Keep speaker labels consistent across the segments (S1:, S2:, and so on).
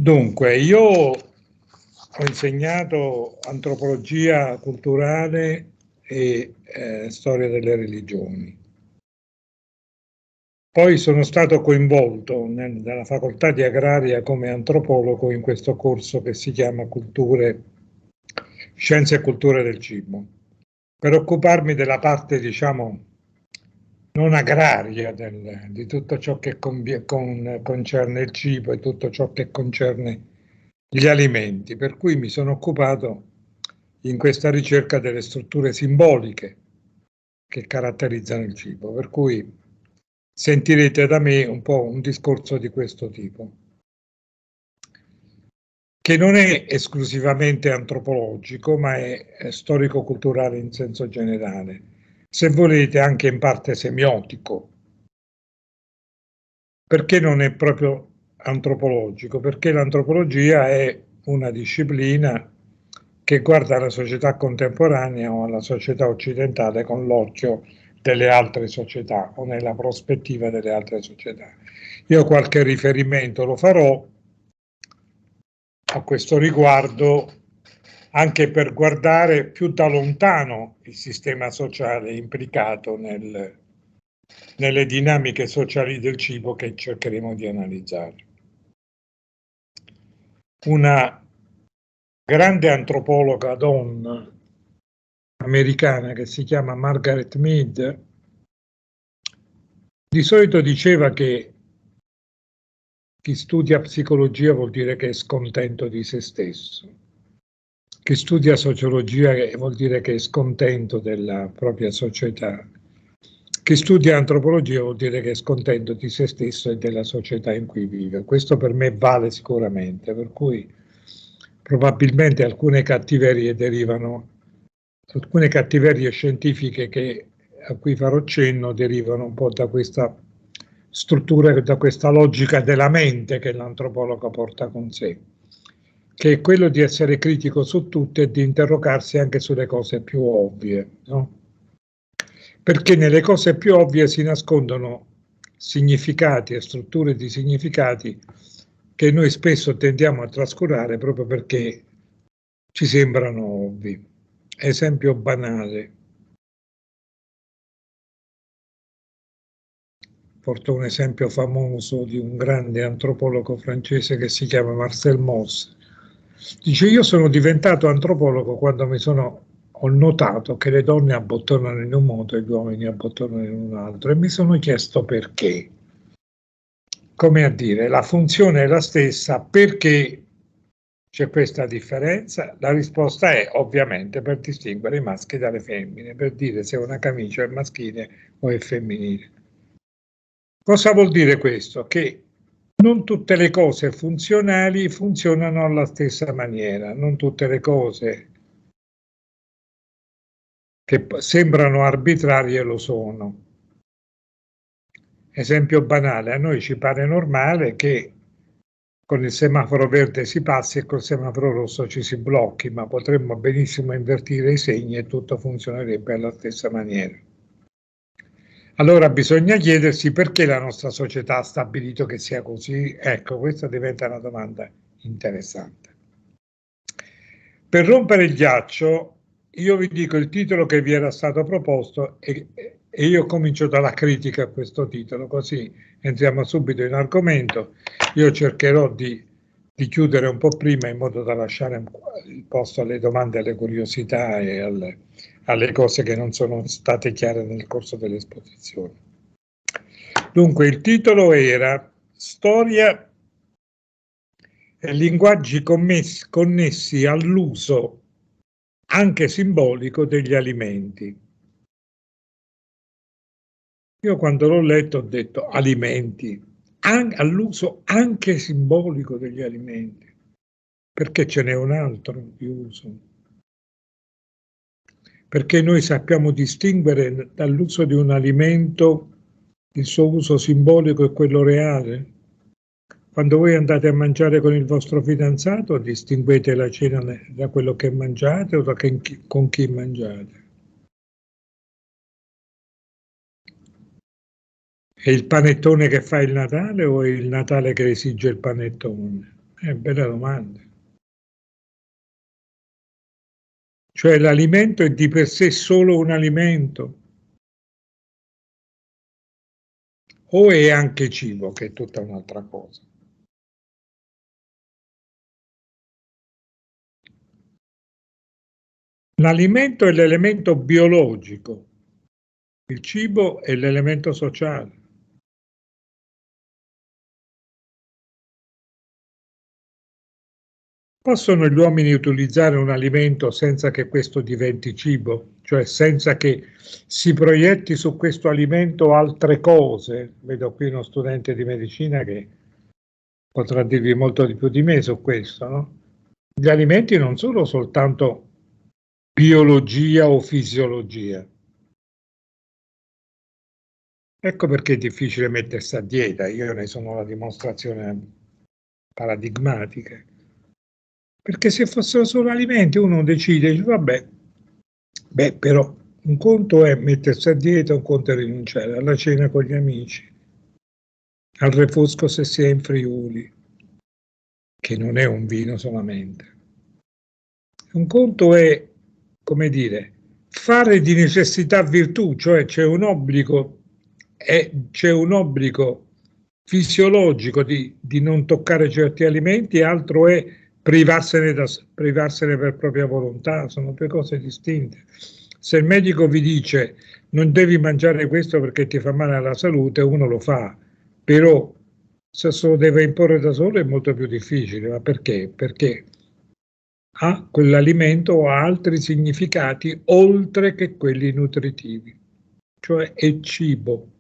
S1: Dunque, io ho insegnato antropologia culturale e storia delle religioni. Poi sono stato coinvolto nella facoltà di agraria come antropologo in questo corso che si chiama Scienze e Culture del Cibo, per occuparmi della parte, diciamo, non agraria di tutto ciò che concerne il cibo e tutto ciò che concerne gli alimenti, per cui mi sono occupato in questa ricerca delle strutture simboliche che caratterizzano il cibo, per cui sentirete da me un po' un discorso di questo tipo, che non è esclusivamente antropologico, ma è storico-culturale in senso generale, se volete anche in parte semiotico. Perché non è proprio antropologico? Perché l'antropologia è una disciplina che guarda alla società contemporanea o alla società occidentale con l'occhio delle altre società o nella prospettiva delle altre società. Io qualche riferimento lo farò a questo riguardo anche per guardare più da lontano il sistema sociale implicato nelle dinamiche sociali del cibo che cercheremo di analizzare. Una grande antropologa donna americana che si chiama Margaret Mead di solito diceva che chi studia psicologia vuol dire che è scontento di se stesso, chi studia sociologia vuol dire che è scontento della propria società, chi studia antropologia vuol dire che è scontento di se stesso e della società in cui vive. Questo per me vale sicuramente, per cui probabilmente alcune cattiverie scientifiche a cui farò cenno derivano un po' da questa struttura, da questa logica della mente che l'antropologo porta con sé, che è quello di essere critico su tutto e di interrogarsi anche sulle cose più ovvie, no? Perché nelle cose più ovvie si nascondono significati e strutture di significati che noi spesso tendiamo a trascurare proprio perché ci sembrano ovvi. Esempio banale. Porto un esempio famoso di un grande antropologo francese che si chiama Marcel Mauss. Dice: io sono diventato antropologo quando ho notato che le donne abbottonano in un modo e gli uomini abbottonano in un altro, e mi sono chiesto perché. Come a dire, la funzione è la stessa, perché c'è questa differenza? La risposta è ovviamente per distinguere i maschi dalle femmine, per dire se una camicia è maschile o è femminile. Cosa vuol dire questo? Che non tutte le cose funzionali funzionano alla stessa maniera, non tutte le cose che sembrano arbitrarie lo sono. Esempio banale, a noi ci pare normale che con il semaforo verde si passi e col semaforo rosso ci si blocchi, ma potremmo benissimo invertire i segni e tutto funzionerebbe alla stessa maniera. Allora bisogna chiedersi perché la nostra società ha stabilito che sia così. Ecco, questa diventa una domanda interessante. Per rompere il ghiaccio, io vi dico il titolo che vi era stato proposto e io comincio dalla critica a questo titolo, così entriamo subito in argomento. Io cercherò di chiudere un po' prima in modo da lasciare il posto alle domande, alle curiosità e alle cose che non sono state chiare nel corso dell'esposizione. Dunque, il titolo era Storia e linguaggi connessi all'uso anche simbolico degli alimenti. Io quando l'ho letto ho detto alimenti, all'uso anche simbolico degli alimenti, perché ce n'è un altro di uso. Perché noi sappiamo distinguere dall'uso di un alimento il suo uso simbolico e quello reale. Quando voi andate a mangiare con il vostro fidanzato, distinguete la cena da quello che mangiate o con chi mangiate. È il panettone che fa il Natale o è il Natale che esige il panettone? Bella domanda. Cioè l'alimento è di per sé solo un alimento? O è anche cibo, che è tutta un'altra cosa? L'alimento è l'elemento biologico, il cibo è l'elemento sociale. Possono gli uomini utilizzare un alimento senza che questo diventi cibo? Cioè senza che si proietti su questo alimento altre cose? Vedo qui uno studente di medicina che potrà dirvi molto di più di me su questo, no? Gli alimenti non sono soltanto biologia o fisiologia. Ecco perché è difficile mettersi a dieta, io ne sono la dimostrazione paradigmatica. Perché se fossero solo alimenti uno decide, dice vabbè, beh però un conto è mettersi a dieta, un conto è rinunciare alla cena con gli amici, al refosco se si è in Friuli, che non è un vino solamente. Un conto è, come dire, fare di necessità virtù, cioè c'è un obbligo fisiologico di non toccare certi alimenti, e altro è privarsene per propria volontà, sono due cose distinte. Se il medico vi dice non devi mangiare questo perché ti fa male alla salute, uno lo fa, però se se lo deve imporre da solo è molto più difficile. Ma perché? Perché quell'alimento ha altri significati oltre che quelli nutritivi, cioè è cibo.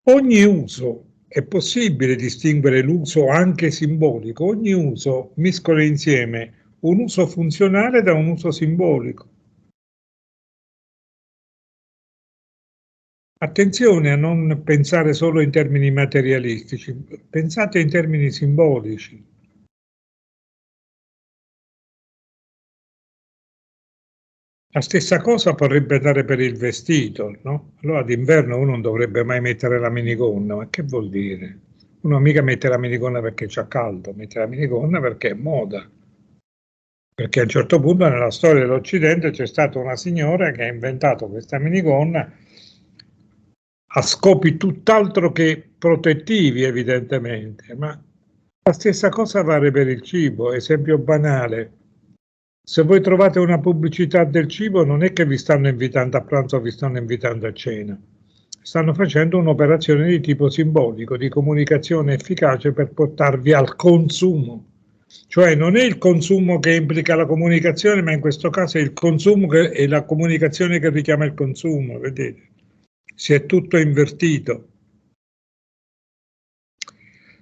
S1: Ogni uso, è possibile distinguere l'uso anche simbolico, ogni uso mescola insieme un uso funzionale da un uso simbolico. Attenzione a non pensare solo in termini materialistici, pensate in termini simbolici. La stessa cosa potrebbe andare per il vestito, no? Allora d'inverno uno non dovrebbe mai mettere la minigonna, ma che vuol dire? Uno mica mette la minigonna perché c'ha caldo, mette la minigonna perché è moda. Perché a un certo punto nella storia dell'Occidente c'è stata una signora che ha inventato questa minigonna a scopi tutt'altro che protettivi, evidentemente, ma la stessa cosa vale per il cibo. Esempio banale: se voi trovate una pubblicità del cibo, non è che vi stanno invitando a pranzo o vi stanno invitando a cena, stanno facendo un'operazione di tipo simbolico, di comunicazione efficace per portarvi al consumo. Cioè non è il consumo che implica la comunicazione, ma in questo caso è il consumo che è la comunicazione che richiama il consumo, vedete? Si è tutto invertito.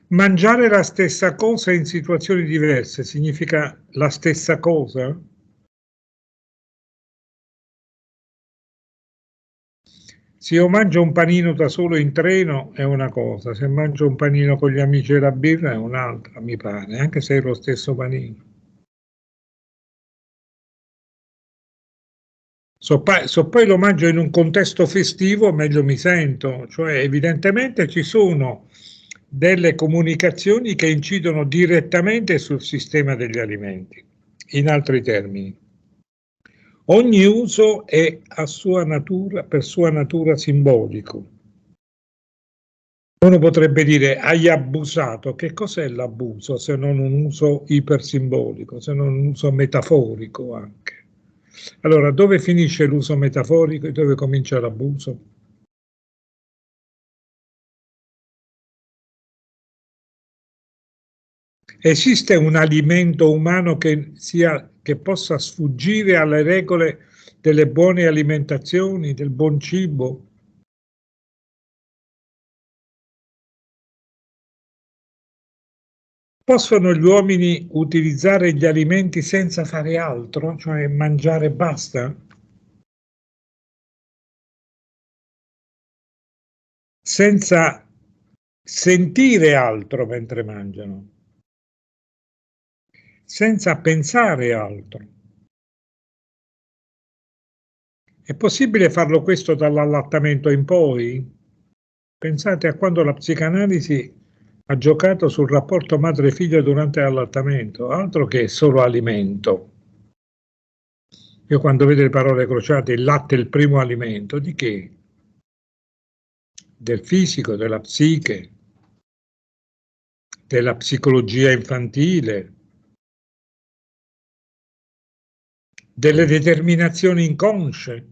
S1: Mangiare la stessa cosa in situazioni diverse significa la stessa cosa? Se io mangio un panino da solo in treno è una cosa, se mangio un panino con gli amici e la birra è un'altra, mi pare, anche se è lo stesso panino. Se poi lo mangio in un contesto festivo, meglio mi sento, cioè evidentemente ci sono delle comunicazioni che incidono direttamente sul sistema degli alimenti. In altri termini, ogni uso è a sua natura, per sua natura simbolico. Uno potrebbe dire hai abusato. Che cos'è l'abuso se non un uso ipersimbolico, se non un uso metaforico anche? Allora, dove finisce l'uso metaforico e dove comincia l'abuso? Esiste un alimento umano che possa sfuggire alle regole delle buone alimentazioni, del buon cibo? Possono gli uomini utilizzare gli alimenti senza fare altro, cioè mangiare e basta? Senza sentire altro mentre mangiano, senza pensare altro. È possibile farlo questo dall'allattamento in poi? Pensate a quando la psicanalisi ha giocato sul rapporto madre-figlio durante l'allattamento, altro che solo alimento. Io quando vedo le parole crociate, il latte è il primo alimento, di che? Del fisico, della psiche, della psicologia infantile, delle determinazioni inconsce.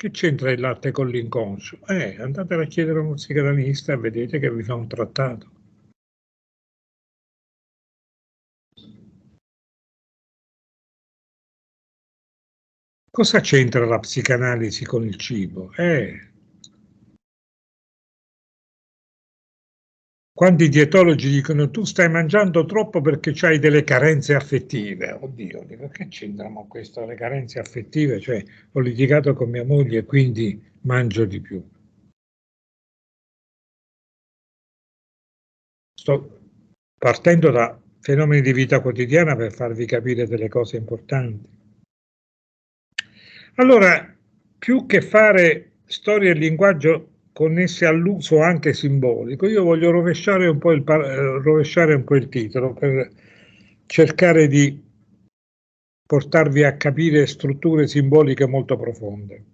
S1: Che c'entra il latte con l'inconscio? Andatela a chiedere a uno psicanalista e vedete che vi fa un trattato. Cosa c'entra la psicanalisi con il cibo? Quando i dietologi dicono tu stai mangiando troppo perché hai delle carenze affettive, oddio, dico che c'entrano questo, le carenze affettive? Cioè ho litigato con mia moglie e quindi mangio di più. Sto partendo da fenomeni di vita quotidiana per farvi capire delle cose importanti. Allora, più che fare storia e linguaggio connessi all'uso anche simbolico, io voglio rovesciare un po' il titolo per cercare di portarvi a capire strutture simboliche molto profonde.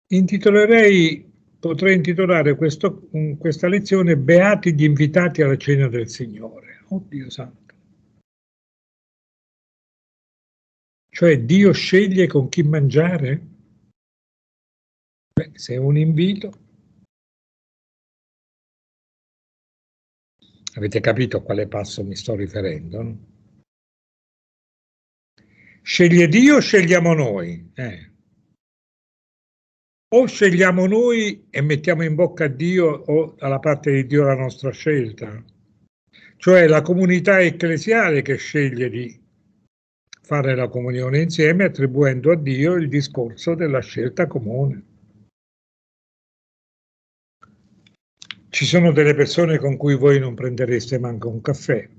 S1: Potrei intitolare questa lezione Beati gli invitati alla cena del Signore. Oddio santo. Cioè Dio sceglie con chi mangiare? Beh, se è un invito, avete capito a quale passo mi sto riferendo, no? Sceglie Dio o scegliamo noi? O scegliamo noi e mettiamo in bocca a Dio o dalla parte di Dio la nostra scelta? Cioè la comunità ecclesiale che sceglie di fare la comunione insieme attribuendo a Dio il discorso della scelta comune. Ci sono delle persone con cui voi non prendereste manco un caffè.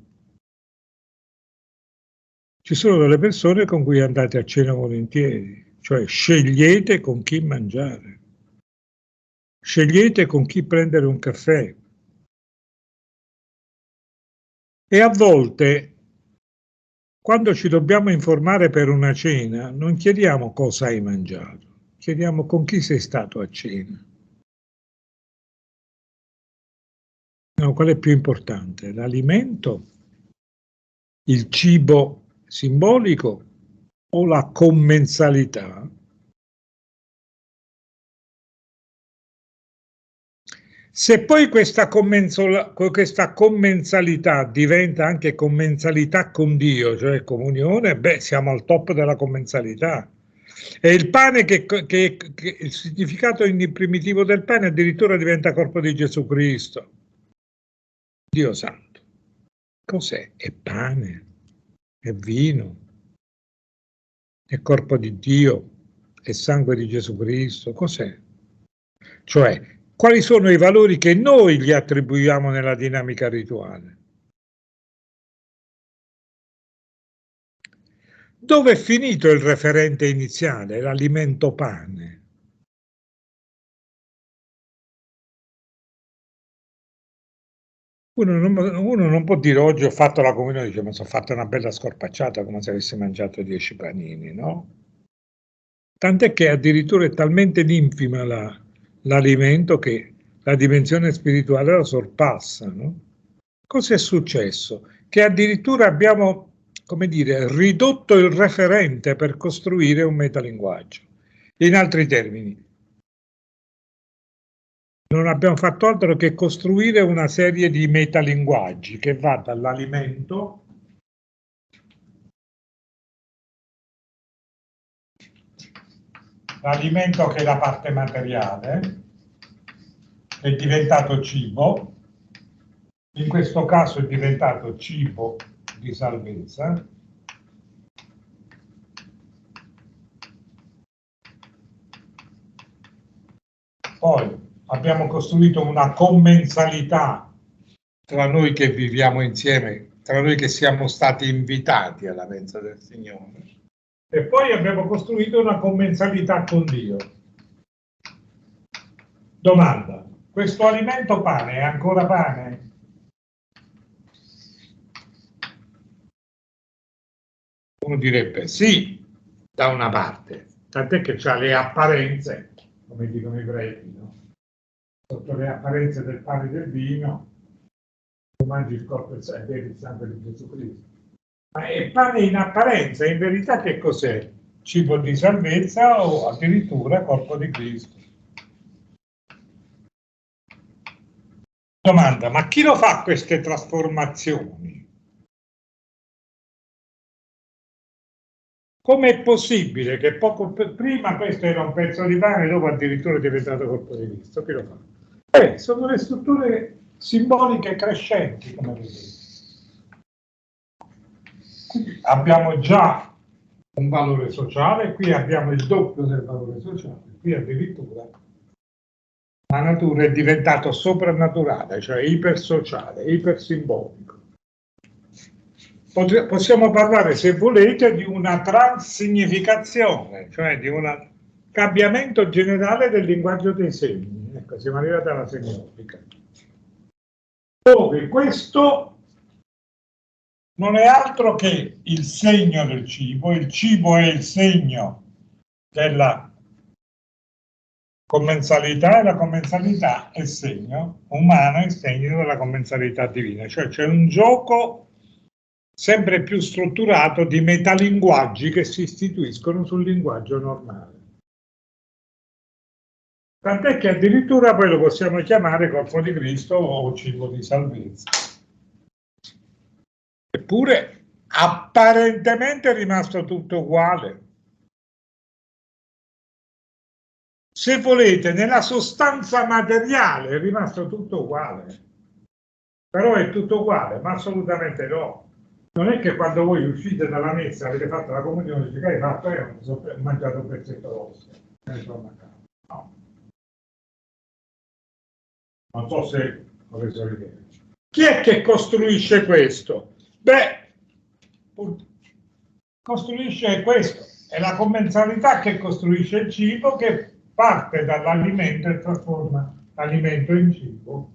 S1: Ci sono delle persone con cui andate a cena volentieri, cioè scegliete con chi mangiare, scegliete con chi prendere un caffè. E a volte, quando ci dobbiamo informare per una cena, non chiediamo cosa hai mangiato, chiediamo con chi sei stato a cena. No, qual è più importante? L'alimento, il cibo simbolico o la commensalità? Se poi questa commensalità diventa anche commensalità con Dio, cioè comunione, beh, siamo al top della commensalità. E il pane, che il significato primitivo del pane addirittura diventa corpo di Gesù Cristo. Dio santo. Cos'è? È pane, è vino, è corpo di Dio, è sangue di Gesù Cristo. Cos'è? Cioè, quali sono i valori che noi gli attribuiamo nella dinamica rituale? Dove è finito il referente iniziale, l'alimento pane? Uno non può dire oggi ho fatto la comunione, dice ma sono fatta una bella scorpacciata come se avessi mangiato 10 panini, no? Tant'è che addirittura è talmente infima l'alimento che la dimensione spirituale la sorpassa, no? Cos'è successo? Che addirittura abbiamo, come dire, ridotto il referente per costruire un metalinguaggio. In altri termini, non abbiamo fatto altro che costruire una serie di metalinguaggi che va dall'alimento che è la parte materiale, è diventato cibo, in questo caso è diventato cibo di salvezza, poi abbiamo costruito una commensalità tra noi che viviamo insieme, tra noi che siamo stati invitati alla mensa del Signore, e poi abbiamo costruito una commensalità con Dio. Domanda: questo alimento pane è ancora pane? Uno direbbe sì, da una parte, tant'è che ha le apparenze, come dicono i greci, no? Sotto le apparenze del pane e del vino, tu mangi il corpo e bevi il sangue di Gesù Cristo. Ma è pane in apparenza, in verità che cos'è? Cibo di salvezza o addirittura corpo di Cristo? Domanda: ma chi lo fa queste trasformazioni? Com'è possibile che poco prima questo era un pezzo di pane e dopo addirittura è diventato corpo di Cristo? Chi lo fa? Sono le strutture simboliche crescenti, come vedete. Quindi abbiamo già un valore sociale, qui abbiamo il doppio del valore sociale, qui addirittura la natura è diventato soprannaturale, cioè ipersociale, ipersimbolico. Possiamo parlare, se volete, di una transignificazione, cioè di un cambiamento generale del linguaggio dei segni. Ecco, siamo arrivati alla semiotica. Dove questo non è altro che il segno del cibo, il cibo è il segno della commensalità e la commensalità è segno umano, è segno della commensalità divina, cioè c'è un gioco sempre più strutturato di metalinguaggi che si istituiscono sul linguaggio normale. Tant'è che addirittura poi lo possiamo chiamare corpo di Cristo o cibo di salvezza. Eppure apparentemente è rimasto tutto uguale. Se volete, nella sostanza materiale è rimasto tutto uguale. Però è tutto uguale, ma assolutamente no. Non è che quando voi uscite dalla messa, avete fatto la comunione, dice che hai fatto, ho mangiato un pezzetto rosso, no. Non so se avete idea. Chi è che costruisce questo? Beh, costruisce questo. È la commensalità che costruisce il cibo, che parte dall'alimento e trasforma l'alimento in cibo.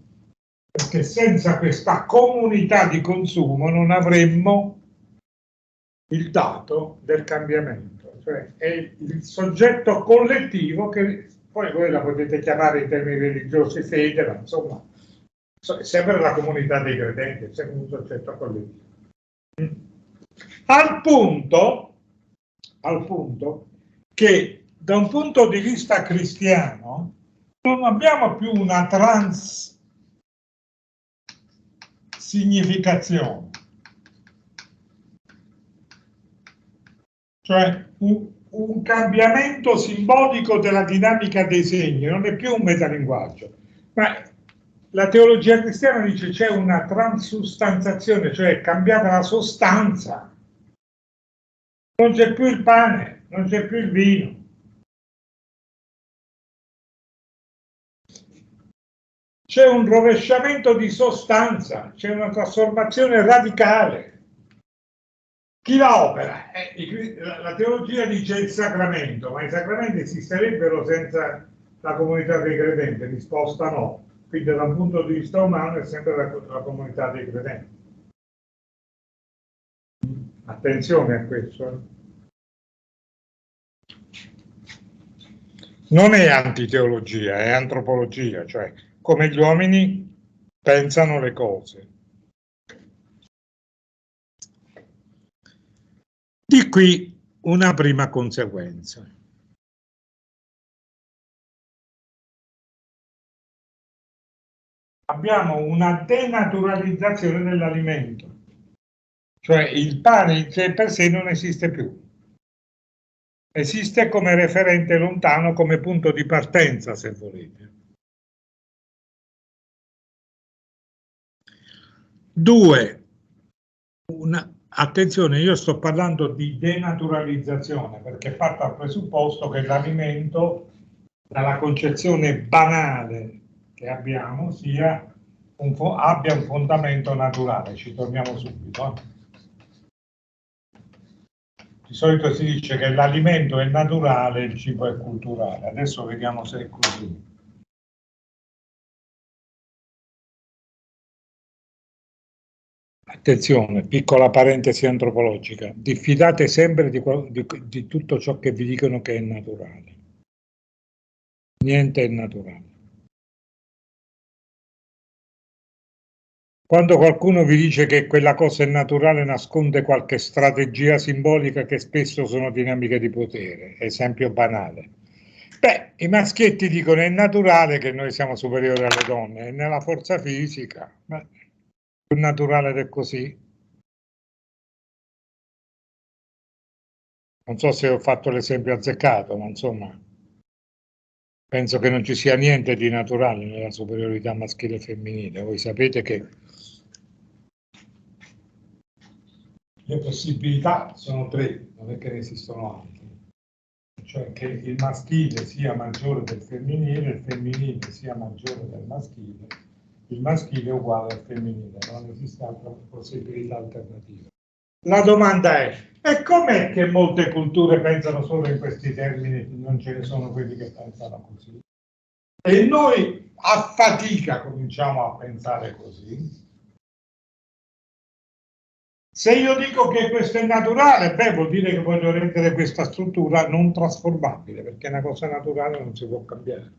S1: Perché senza questa comunità di consumo non avremmo il dato del cambiamento, cioè è il soggetto collettivo che poi voi la potete chiamare in termini religiosi fede, ma insomma è sempre la comunità dei credenti, è sempre un soggetto collettivo. Al punto che da un punto di vista cristiano non abbiamo più una significazione, cioè un cambiamento simbolico della dinamica dei segni, non è più un metalinguaggio, ma la teologia cristiana dice c'è una transustanzazione, cioè è cambiata la sostanza, non c'è più il pane, non c'è più il vino. C'è un rovesciamento di sostanza, c'è una trasformazione radicale. Chi la opera? La teologia dice il sacramento, ma i sacramenti esisterebbero senza la comunità dei credenti? Risposta no. Quindi da un punto di vista umano è sempre la comunità dei credenti. Attenzione a questo. Non è antiteologia, è antropologia, cioè come gli uomini pensano le cose. Di qui una prima conseguenza. Abbiamo una denaturalizzazione dell'alimento, cioè il pane in sé per sé non esiste più. Esiste come referente lontano, come punto di partenza, se volete. 2. Attenzione, io sto parlando di denaturalizzazione perché parto dal presupposto che l'alimento, dalla concezione banale che abbiamo, abbia un fondamento naturale. Ci torniamo subito. Di solito si dice che l'alimento è naturale e il cibo è culturale. Adesso vediamo se è così. Attenzione, piccola parentesi antropologica, diffidate sempre di tutto ciò che vi dicono che è naturale. Niente è naturale. Quando qualcuno vi dice che quella cosa è naturale, nasconde qualche strategia simbolica che spesso sono dinamiche di potere. Esempio banale. Beh, i maschietti dicono è naturale che noi siamo superiori alle donne, è nella forza fisica. Beh, più naturale del così. Non so se ho fatto l'esempio azzeccato, ma insomma, penso che non ci sia niente di naturale nella superiorità maschile e femminile. Voi sapete che le possibilità sono tre, non è che ne esistono altre. Cioè che il maschile sia maggiore del femminile, il femminile sia maggiore del maschile, il maschile è uguale al femminile, non esiste altra possibilità alternativa. La domanda è, e com'è che molte culture pensano solo in questi termini, non ce ne sono quelli che pensano così? E noi a fatica cominciamo a pensare così. Se io dico che questo è naturale, beh, vuol dire che voglio rendere questa struttura non trasformabile, perché una cosa naturale non si può cambiare.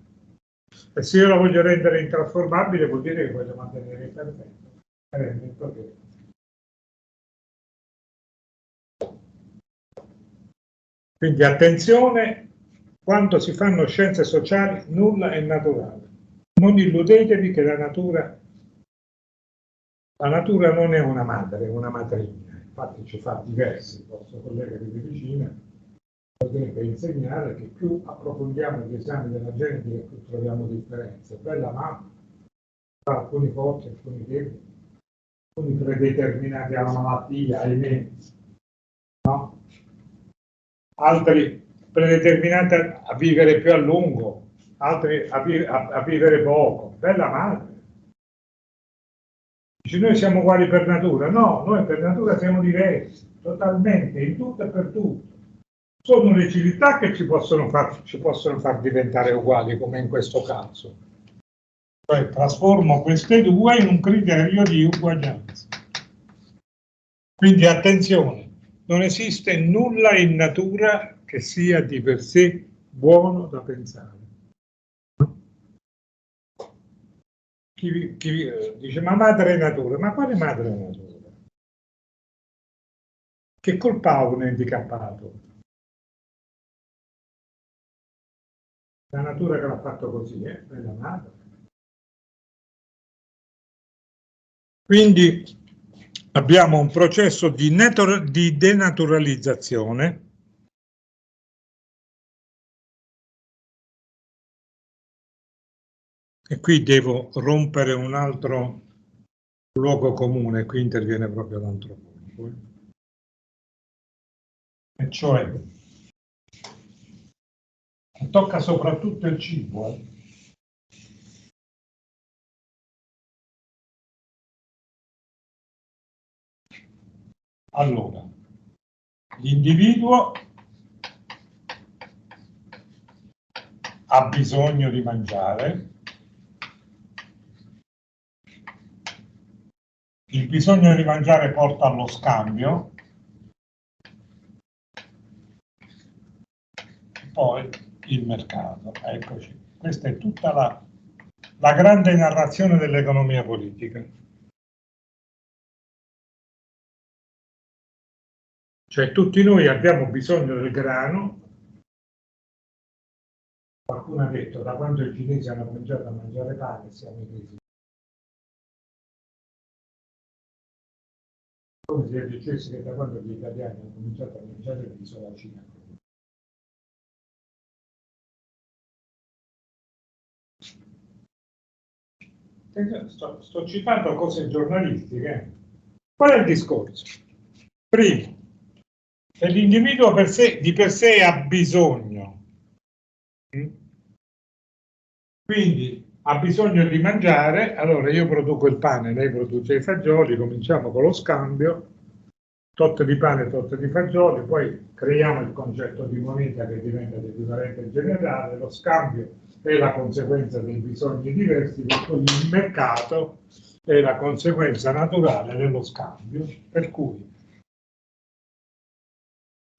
S1: E se io la voglio rendere intrasformabile, vuol dire che voglio mantenere il perfetto. Quindi attenzione, quando si fanno scienze sociali, nulla è naturale. Non illudetevi che la natura non è una madre, è una matrigna. Infatti ci fa diversi, il vostro collega di medicina potrebbe insegnare che più approfondiamo gli esami della genetica più troviamo differenze. Bella mamma, fa alcuni forti, alcuni deboli, alcuni predeterminati alla malattia, ahimè, no? Altri predeterminati a vivere più a lungo, altri a vivere poco. Bella madre. Dice, noi siamo uguali per natura. No, noi per natura siamo diversi, totalmente, in tutto e per tutto. Sono le civiltà che ci possono far diventare uguali, come in questo caso. Cioè trasformo queste due in un criterio di uguaglianza. Quindi attenzione, non esiste nulla in natura che sia di per sé buono da pensare. Chi dice, ma madre natura, ma quale madre natura? Che colpa ha un handicappato? La natura che l'ha fatto così, è la madre. Quindi abbiamo un processo di denaturalizzazione e qui devo rompere un altro luogo comune, qui interviene proprio l'antropologo, e cioè tocca soprattutto il cibo. Allora, l'individuo ha bisogno di mangiare, il bisogno di mangiare porta allo scambio, poi il mercato. Eccoci, questa è tutta la grande narrazione dell'economia politica. Cioè tutti noi abbiamo bisogno del grano. Qualcuno ha detto da quando i cinesi hanno cominciato a mangiare pane siamo in crisi. Come se dicessi che da quando gli italiani hanno cominciato a mangiare riso la Cina. Sto citando cose giornalistiche. Qual è il discorso? Primo, se l'individuo di per sé ha bisogno, quindi ha bisogno di mangiare, allora io produco il pane, lei produce i fagioli, cominciamo con lo scambio, tot di pane, tot di fagioli, poi creiamo il concetto di moneta che diventa l'equivalente generale, lo scambio è la conseguenza dei bisogni diversi, per cui il mercato è la conseguenza naturale dello scambio, per cui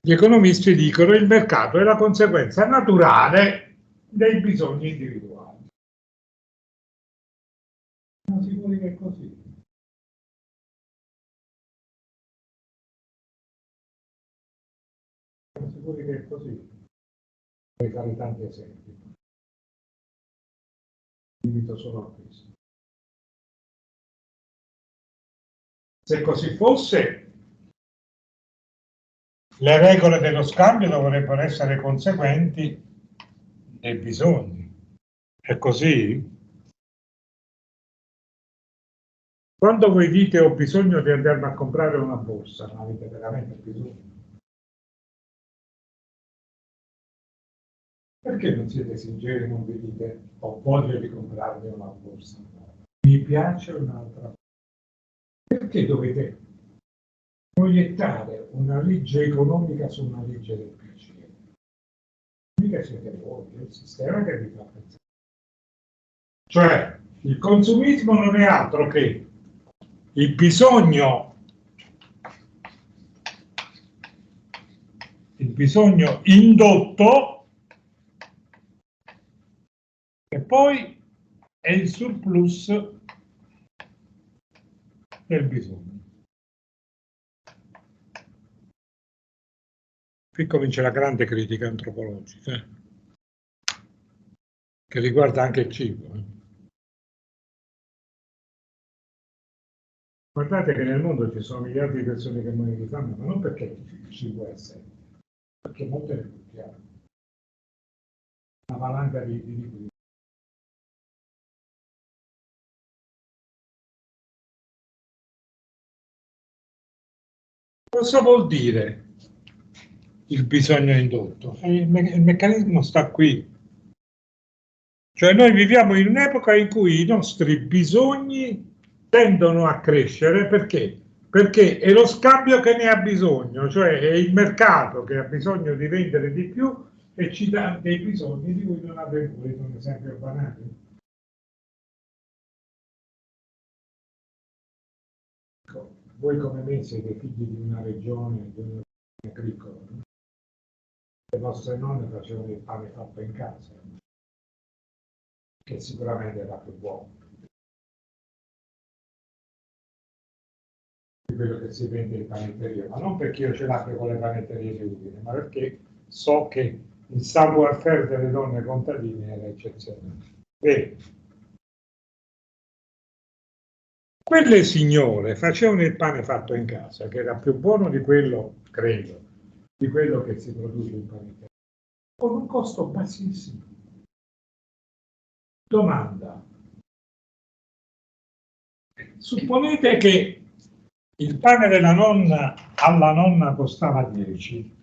S1: gli economisti dicono che il mercato è la conseguenza naturale dei bisogni individuali. Siamo sicuri che è così? Siamo sicuri che è così? Per fare tanti esempi. Limito solo a questo. Se così fosse, le regole dello scambio dovrebbero essere conseguenti ai bisogni. È così? Quando voi dite ho bisogno di andare a comprare una borsa, non avete veramente bisogno? Perché non siete sinceri e non vi dite ho voglia di comprarmi una borsa? Mi piace un'altra borsa? Perché dovete proiettare una legge economica su una legge del piacere? Mica siete voi, è il sistema che vi fa pensare. Cioè, il consumismo non è altro che il bisogno indotto e poi è il surplus del bisogno. Qui comincia la grande critica antropologica, che riguarda anche il cibo. Guardate che nel mondo ci sono miliardi di persone che muoiono di fame, ma non perché il cibo è assente, perché molte ne buttiamo. Una valanga di liquidi. Cosa vuol dire il bisogno indotto? Il meccanismo sta qui. Cioè noi viviamo in un'epoca in cui i nostri bisogni tendono a crescere perché? Perché è lo scambio che ne ha bisogno, cioè è il mercato che ha bisogno di vendere di più e ci dà dei bisogni di cui non avremo. Volete un esempio banale? Voi come me siete figli di una regione agricola, no? Le vostre nonne facevano il pane fatto in casa, che sicuramente era più buono di quello che si vende in panetteria, ma non perché io ce l'abbia con le panetterie di Udine, ma perché so che il savoir-faire delle donne contadine era eccezionale. E quelle signore facevano il pane fatto in casa, che era più buono di quello, credo, di quello che si produce in panetteria, con un costo bassissimo. Domanda: supponete che il pane della nonna alla nonna costava 10,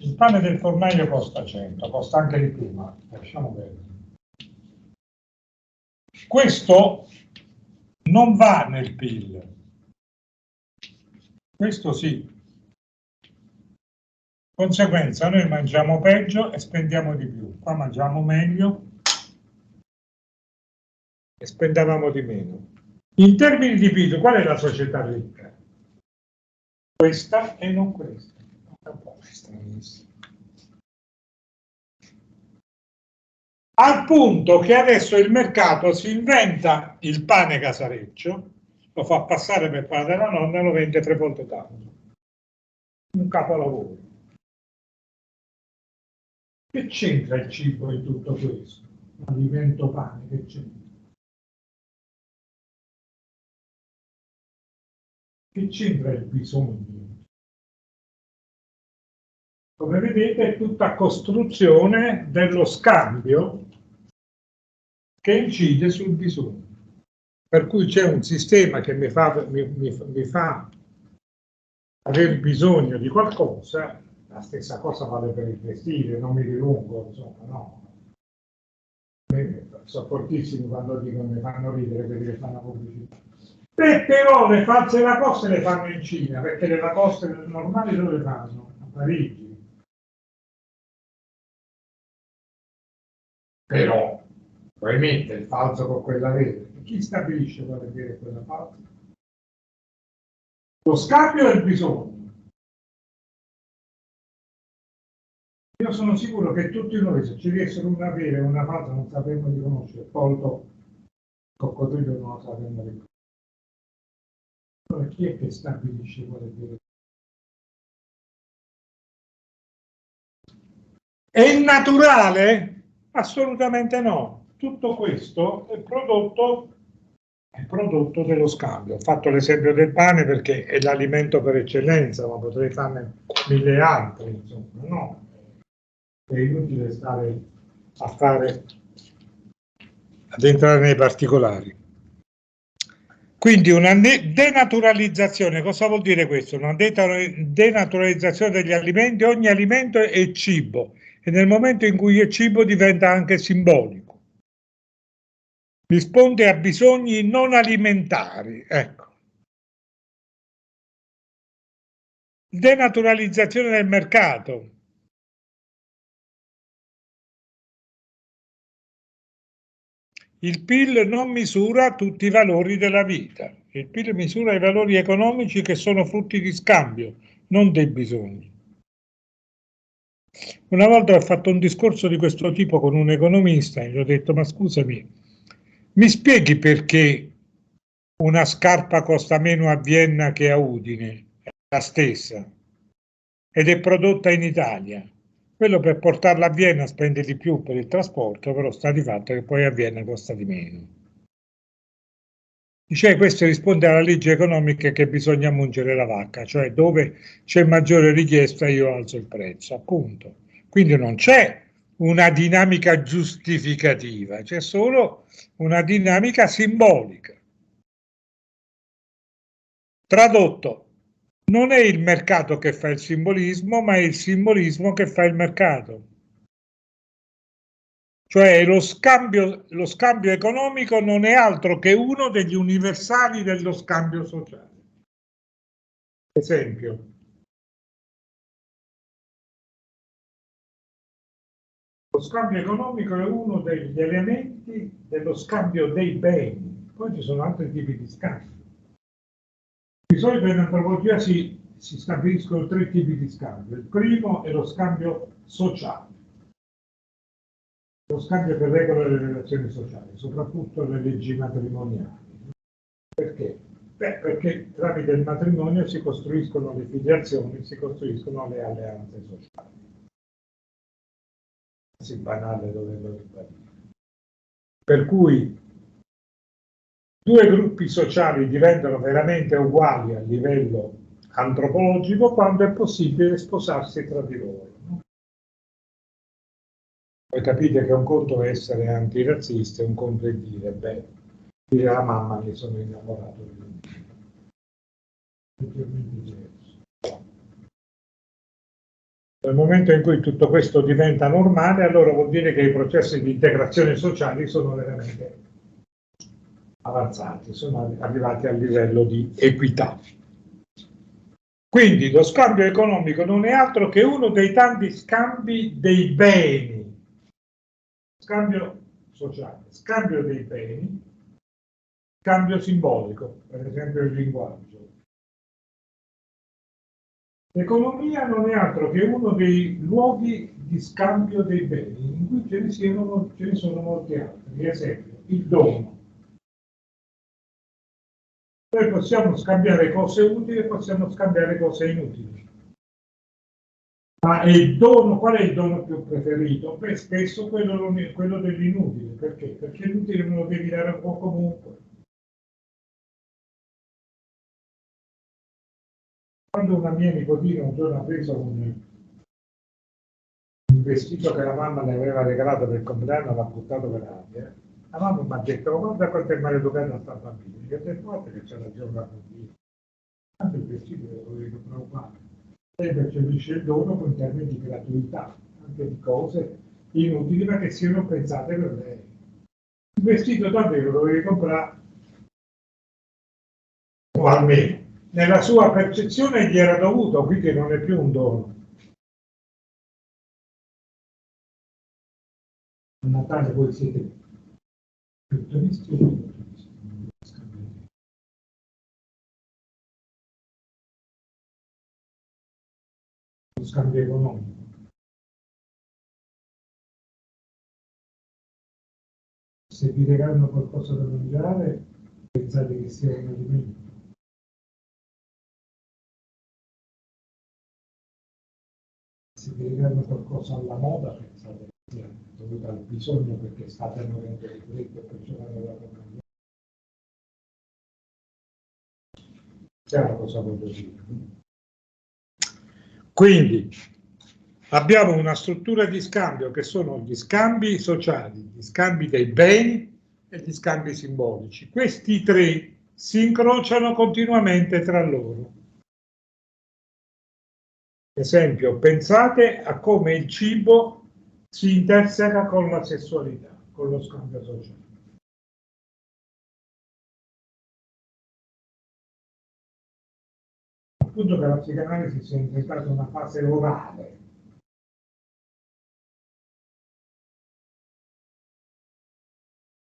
S1: il pane del fornaio costa 100, costa anche di più, ma lasciamo perdere. Questo non va nel PIL, questo sì. Conseguenza, noi mangiamo peggio e spendiamo di più, qua mangiamo meglio e spendevamo di meno. In termini di PIL, qual è la società ricca? Questa e non questa. Un po' stranissimo. Al punto che adesso il mercato si inventa il pane casareccio, lo fa passare per pane della nonna e lo vende 3 volte tanto. Un capolavoro. Che c'entra il cibo in tutto questo? Alimento pane, che c'entra? Che c'entra il bisogno? Come vedete è tutta costruzione dello scambio che incide sul bisogno. Per cui c'è un sistema che mi fa aver bisogno di qualcosa, la stessa cosa vale per il vestire, non mi dilungo, insomma, no. Sono fortissimi quando dicono mi fanno ridere quelli che fanno pubblicità. Però le false Lacoste le fanno in Cina, perché le Lacoste normali dove le fanno? A Parigi. Però Poi mette il falso con quella vera. Chi stabilisce quella vera e quella falsa? Lo scambio è il bisogno. Io sono sicuro che tutti noi, se ci dessero una vera e una falsa, non sapremmo riconoscere. Tolto il coccodrillo non lo sapremmo riconoscere. Allora, chi è che stabilisce quale è vero? È naturale? Assolutamente no. Tutto questo è prodotto dello scambio. Ho fatto l'esempio del pane perché è l'alimento per eccellenza, ma potrei farne mille altri, insomma, no? È inutile stare ad entrare nei particolari. Quindi una denaturalizzazione, cosa vuol dire questo? Una denaturalizzazione degli alimenti, ogni alimento è cibo e nel momento in cui è cibo diventa anche simbolico. Risponde a bisogni non alimentari, ecco. Denaturalizzazione del mercato. Il PIL non misura tutti i valori della vita. Il PIL misura i valori economici che sono frutti di scambio, non dei bisogni. Una volta ho fatto un discorso di questo tipo con un economista e gli ho detto: ma scusami, mi spieghi perché una scarpa costa meno a Vienna che a Udine? È la stessa ed è prodotta in Italia. Quello per portarla a Vienna spende di più per il trasporto, però sta di fatto che poi a Vienna costa di meno. Dice, questo risponde alla legge economica che bisogna mungere la vacca, cioè dove c'è maggiore richiesta io alzo il prezzo, appunto. Quindi non c'è una dinamica giustificativa, c'è solo una dinamica simbolica. Tradotto, non è il mercato che fa il simbolismo, ma è il simbolismo che fa il mercato. Cioè lo scambio economico non è altro che uno degli universali dello scambio sociale. Esempio, lo scambio economico è uno degli elementi dello scambio dei beni, poi ci sono altri tipi di scambio. Di solito in antropologia si stabiliscono tre tipi di scambio. Il primo è lo scambio sociale, lo scambio che regola le relazioni sociali, soprattutto le leggi matrimoniali. Perché? Beh, perché tramite il matrimonio si costruiscono le filiazioni, si costruiscono le alleanze sociali. Sì, banale doverlo ribadire. Per cui due gruppi sociali diventano veramente uguali a livello antropologico quando è possibile sposarsi tra di loro. No? Voi capite che un conto è essere antirazzista e un conto è dire, beh, dire alla mamma mi sono innamorato di lui. Leggermente diverso. Nel momento in cui tutto questo diventa normale, allora vuol dire che i processi di integrazione sociale sono veramente avanzati, sono arrivati al livello di equità. Quindi lo scambio economico non è altro che uno dei tanti scambi dei beni, scambio sociale, scambio dei beni, scambio simbolico, per esempio il linguaggio. L'economia non è altro che uno dei luoghi di scambio dei beni, in cui ce ne sono molti altri. Per esempio, il dono. Noi possiamo scambiare cose utili e possiamo scambiare cose inutili. Ma il dono, qual è il dono più preferito? Beh, spesso quello dell'inutile. Perché? Perché l'utile me lo devi dare un po' comunque. Quando una mia nipotina un giorno ha preso un vestito che la mamma le aveva regalato per il compleanno, l'ha buttato per aria, la mamma mi ha detto, ma guarda quanto è maleducata sta bambina. Io ho detto, guarda che c'è ragione la bambina. Tanto il vestito lo dovevi comprare uguale. Lei percepisce il dono in termini di gratuità, anche di cose inutili ma che siano pensate per lei. Il vestito davvero lo dovevi comprare, o almeno nella sua percezione gli era dovuto, quindi non è più un dono. A Natale voi siete Lo scambio economico. Se vi regalano qualcosa da mangiare, pensate che sia un alimento. Se vi regalano qualcosa alla moda, pensate che sia dovuto al bisogno perché state morendo di freddo e perciò l'hanno dato a mangiare. Chiaro cosa voglio dire? Quindi abbiamo una struttura di scambio che sono gli scambi sociali, gli scambi dei beni e gli scambi simbolici. Questi tre si incrociano continuamente tra loro. Ad esempio, pensate a come il cibo si interseca con la sessualità, con lo scambio sociale. Appunto che la psicanalisi sia inventata una fase orale.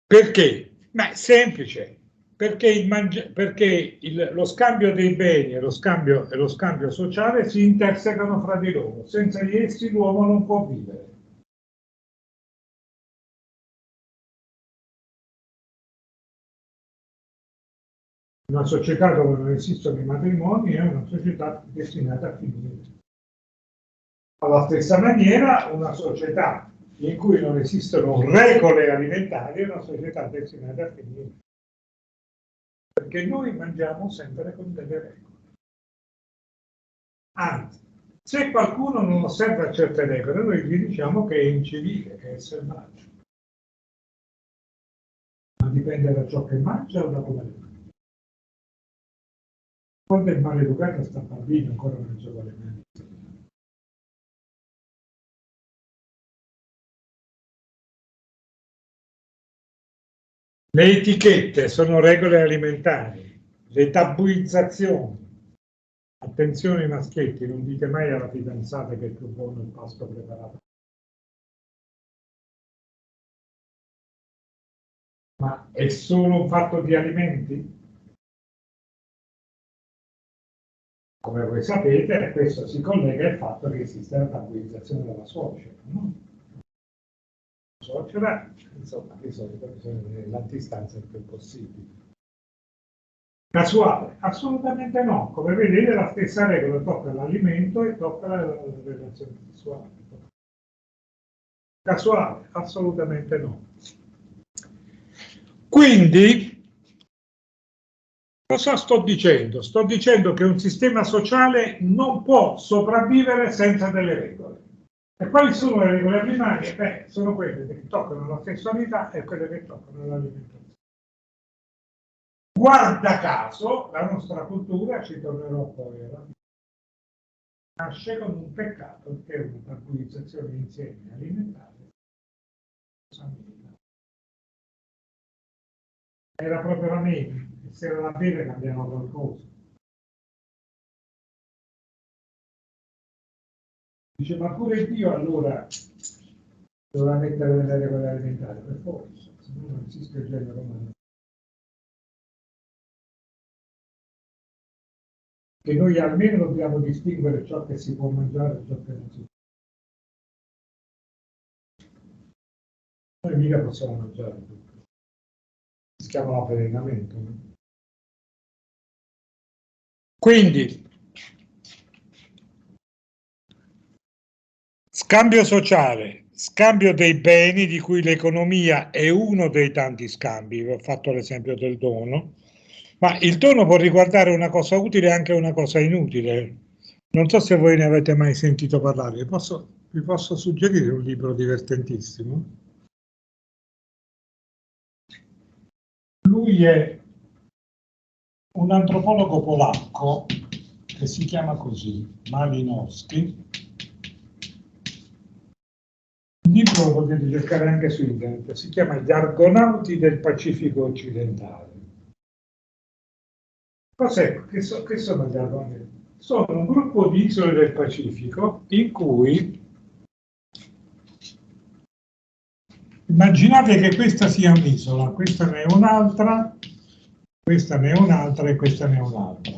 S1: Perché? Ma è semplice, perché, lo scambio dei beni e lo scambio sociale si intersecano fra di loro. Senza di essi l'uomo non può vivere. Una società dove non esistono i matrimoni è una società destinata a finire. Alla stessa maniera, una società in cui non esistono regole alimentari è una società destinata a finire. Perché noi mangiamo sempre con delle regole. Anzi, se qualcuno non osserva certe regole, noi gli diciamo che è incivile, che è selvaggio. Ma dipende da ciò che mangia o da come lo mangia. Quando è maleducato sta bambino ancora non gioca le mani. Le etichette sono regole alimentari, le tabuizzazioni. Attenzione ai maschietti, non dite mai alla fidanzata che è più buono il pasto preparato. Ma è solo un fatto di alimenti? Come voi sapete, questo si collega al fatto che esiste la tabuizzazione della suocera, no? La suocera, insomma, di solito bisogna tenere l'antistanza il più possibile. Casuale? Assolutamente no. Come vedete la stessa regola tocca l'alimento e tocca la relazione sessuale. Casuale? Assolutamente no. Quindi, cosa sto dicendo? Sto dicendo che un sistema sociale non può sopravvivere senza delle regole. E quali sono le regole primarie? Beh, sono quelle che toccano la sessualità e quelle che toccano l'alimentazione. Guarda caso, la nostra cultura, ci tornerò poi, nasce con un peccato che è una tabuizzazione insieme alimentare. Era proprio la meglio, e se era la bene cambiava qualcosa. Dice, ma pure Dio allora dovrà mettere delle regole alimentari, per forza, se no non esiste il genere umano. Che noi almeno dobbiamo distinguere ciò che si può mangiare e ciò che non si può. Noi mica possiamo mangiare tutto. Si chiama avvelenamento. No? Quindi, scambio sociale, scambio dei beni di cui l'economia è uno dei tanti scambi, vi ho fatto l'esempio del dono, ma il dono può riguardare una cosa utile e anche una cosa inutile. Non so se voi ne avete mai sentito parlare, vi posso suggerire un libro divertentissimo. Lui è un antropologo polacco che si chiama così, Malinowski. Il libro lo potete cercare anche su internet, si chiama Gli Argonauti del Pacifico occidentale. Cos'è? Che sono gli Argonauti? Sono un gruppo di isole del Pacifico in cui Immaginate che questa sia un'isola, questa ne è un'altra, questa ne è un'altra e questa ne è un'altra.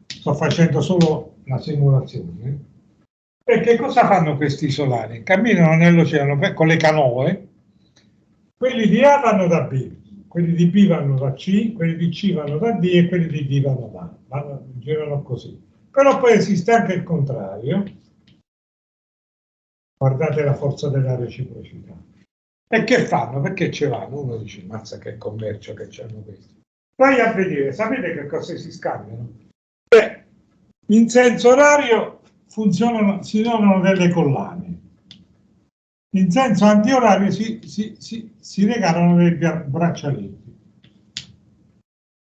S1: Sto facendo solo una simulazione. E che cosa fanno questi isolani? Camminano nell'oceano con le canoe, quelli di A vanno da B, quelli di B vanno da C, quelli di C vanno da D e quelli di D vanno da A, girano così. Però poi esiste anche il contrario. Guardate la forza della reciprocità. E che fanno? Perché ce l'hanno? Uno dice, mazza che commercio che c'hanno questi. Vai a vedere, sapete che cosa si scambiano? Beh, in senso orario si donano delle collane, in senso antiorario si regalano dei braccialetti,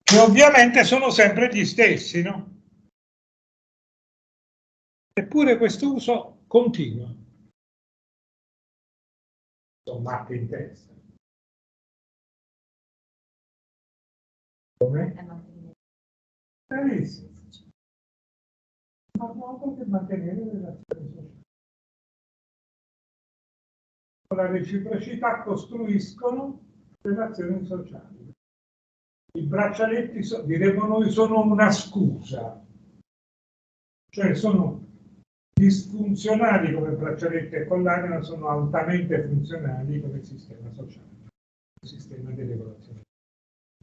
S1: che ovviamente sono sempre gli stessi, no? Eppure questo uso continua. Sono matte in testa. Come? Benissimo. Ma modo per mantenere le relazioni sociali. Con la reciprocità costruiscono relazioni sociali. I braccialetti, diremmo noi, sono una scusa, cioè sono disfunzionali come braccialetti e collane, ma sono altamente funzionali come sistema sociale, sistema di regolazione.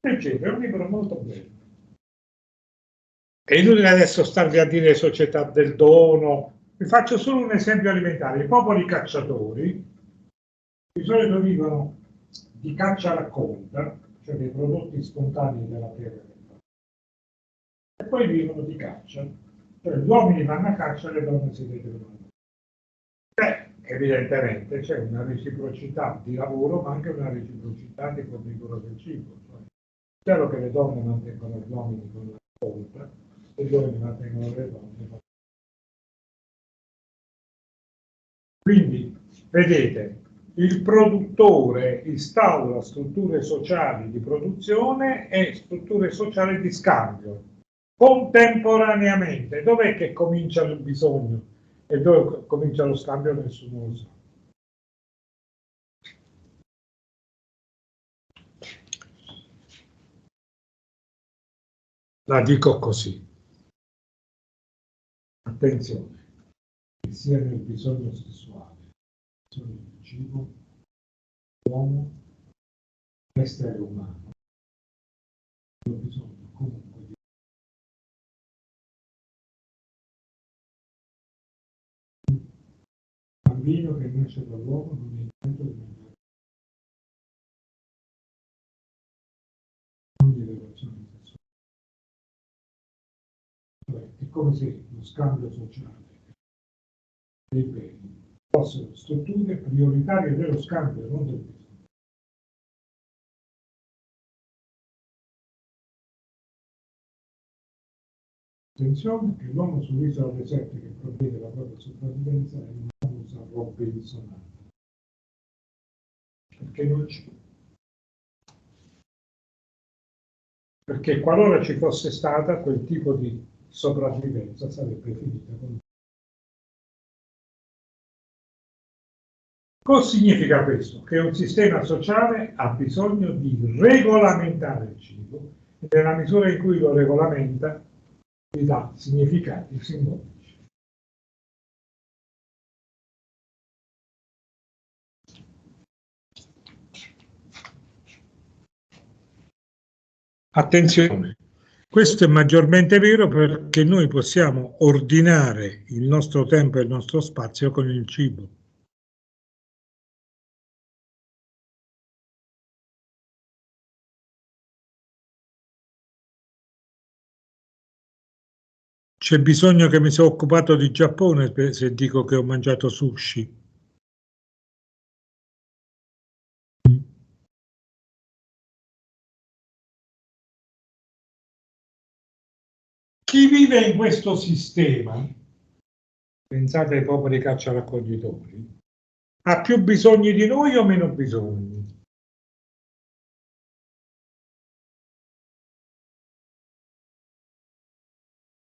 S1: Leggete, è un libro molto bello. È inutile adesso starvi a dire società del dono. Vi faccio solo un esempio alimentare. I popoli cacciatori di solito vivono di caccia raccolta, cioè dei prodotti spontanei della terra, e poi vivono di caccia, cioè gli uomini vanno a caccia e le donne si vedono. Evidentemente c'è una reciprocità di lavoro, ma anche una reciprocità di fornitura del cibo. Cioè, è chiaro che le donne mantengono gli uomini con la raccolta e gli uomini mantengono le donne. Quindi, vedete, il produttore instaura strutture sociali di produzione e strutture sociali di scambio contemporaneamente. Dov'è che comincia il bisogno e dove comincia lo scambio? Nessuno lo sa. La dico così. Attenzione, che sia nel bisogno sessuale, bisogno di cibo, l'uomo, essere umano, ha bisogno comunque di un bambino che nasce dall'uomo non è in grado di mangiare ogni relazione sessuale. È come se lo scambio sociale dei beni fossero strutture prioritarie dello scambio, non del bisogno. Attenzione che l'uomo sull'isola deserta che provvede la propria sopravvivenza è una famosa Robinsonata. Perché non c'è. Perché qualora ci fosse stata quel tipo di sopravvivenza sarebbe finita con. Cosa significa questo? Che un sistema sociale ha bisogno di regolamentare il cibo e nella misura in cui lo regolamenta gli dà significati simbolici. Attenzione, questo è maggiormente vero perché noi possiamo ordinare il nostro tempo e il nostro spazio con il cibo. C'è bisogno che mi sia occupato di Giappone se dico che ho mangiato sushi. Chi vive in questo sistema, pensate ai popoli caccia-raccoglitori, ha più bisogni di noi o meno bisogni?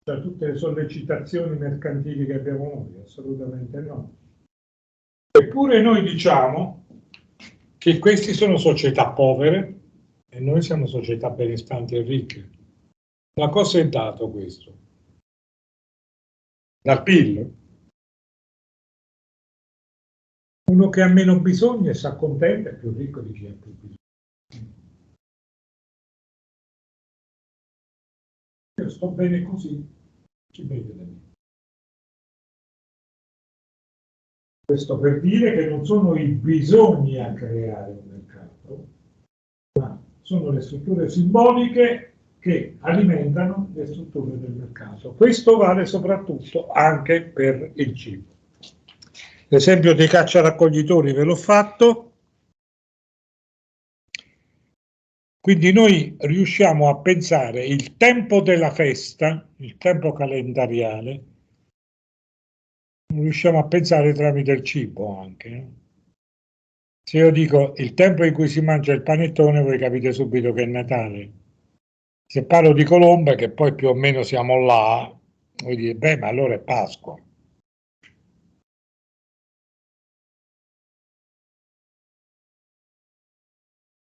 S1: Cioè tutte le sollecitazioni mercantili che abbiamo noi? Assolutamente no. Eppure noi diciamo che questi sono società povere e noi siamo società benestanti e ricche. Da cosa è dato questo? Dal PIL? Uno che ha meno bisogno e si accontenta è più ricco di chi ha più bisogno. Io sto bene così, chi vede da me? Questo per dire che non sono i bisogni a creare un mercato, ma sono le strutture simboliche che alimentano le strutture del mercato. Questo vale soprattutto anche per il cibo. L'esempio dei caccia-raccoglitori ve l'ho fatto. Quindi noi riusciamo a pensare il tempo della festa, il tempo calendariale, riusciamo a pensare tramite il cibo anche. Se io dico il tempo in cui si mangia il panettone, voi capite subito che è Natale. Se parlo di colombe, che poi più o meno siamo là, voi dite, beh, ma allora è Pasqua.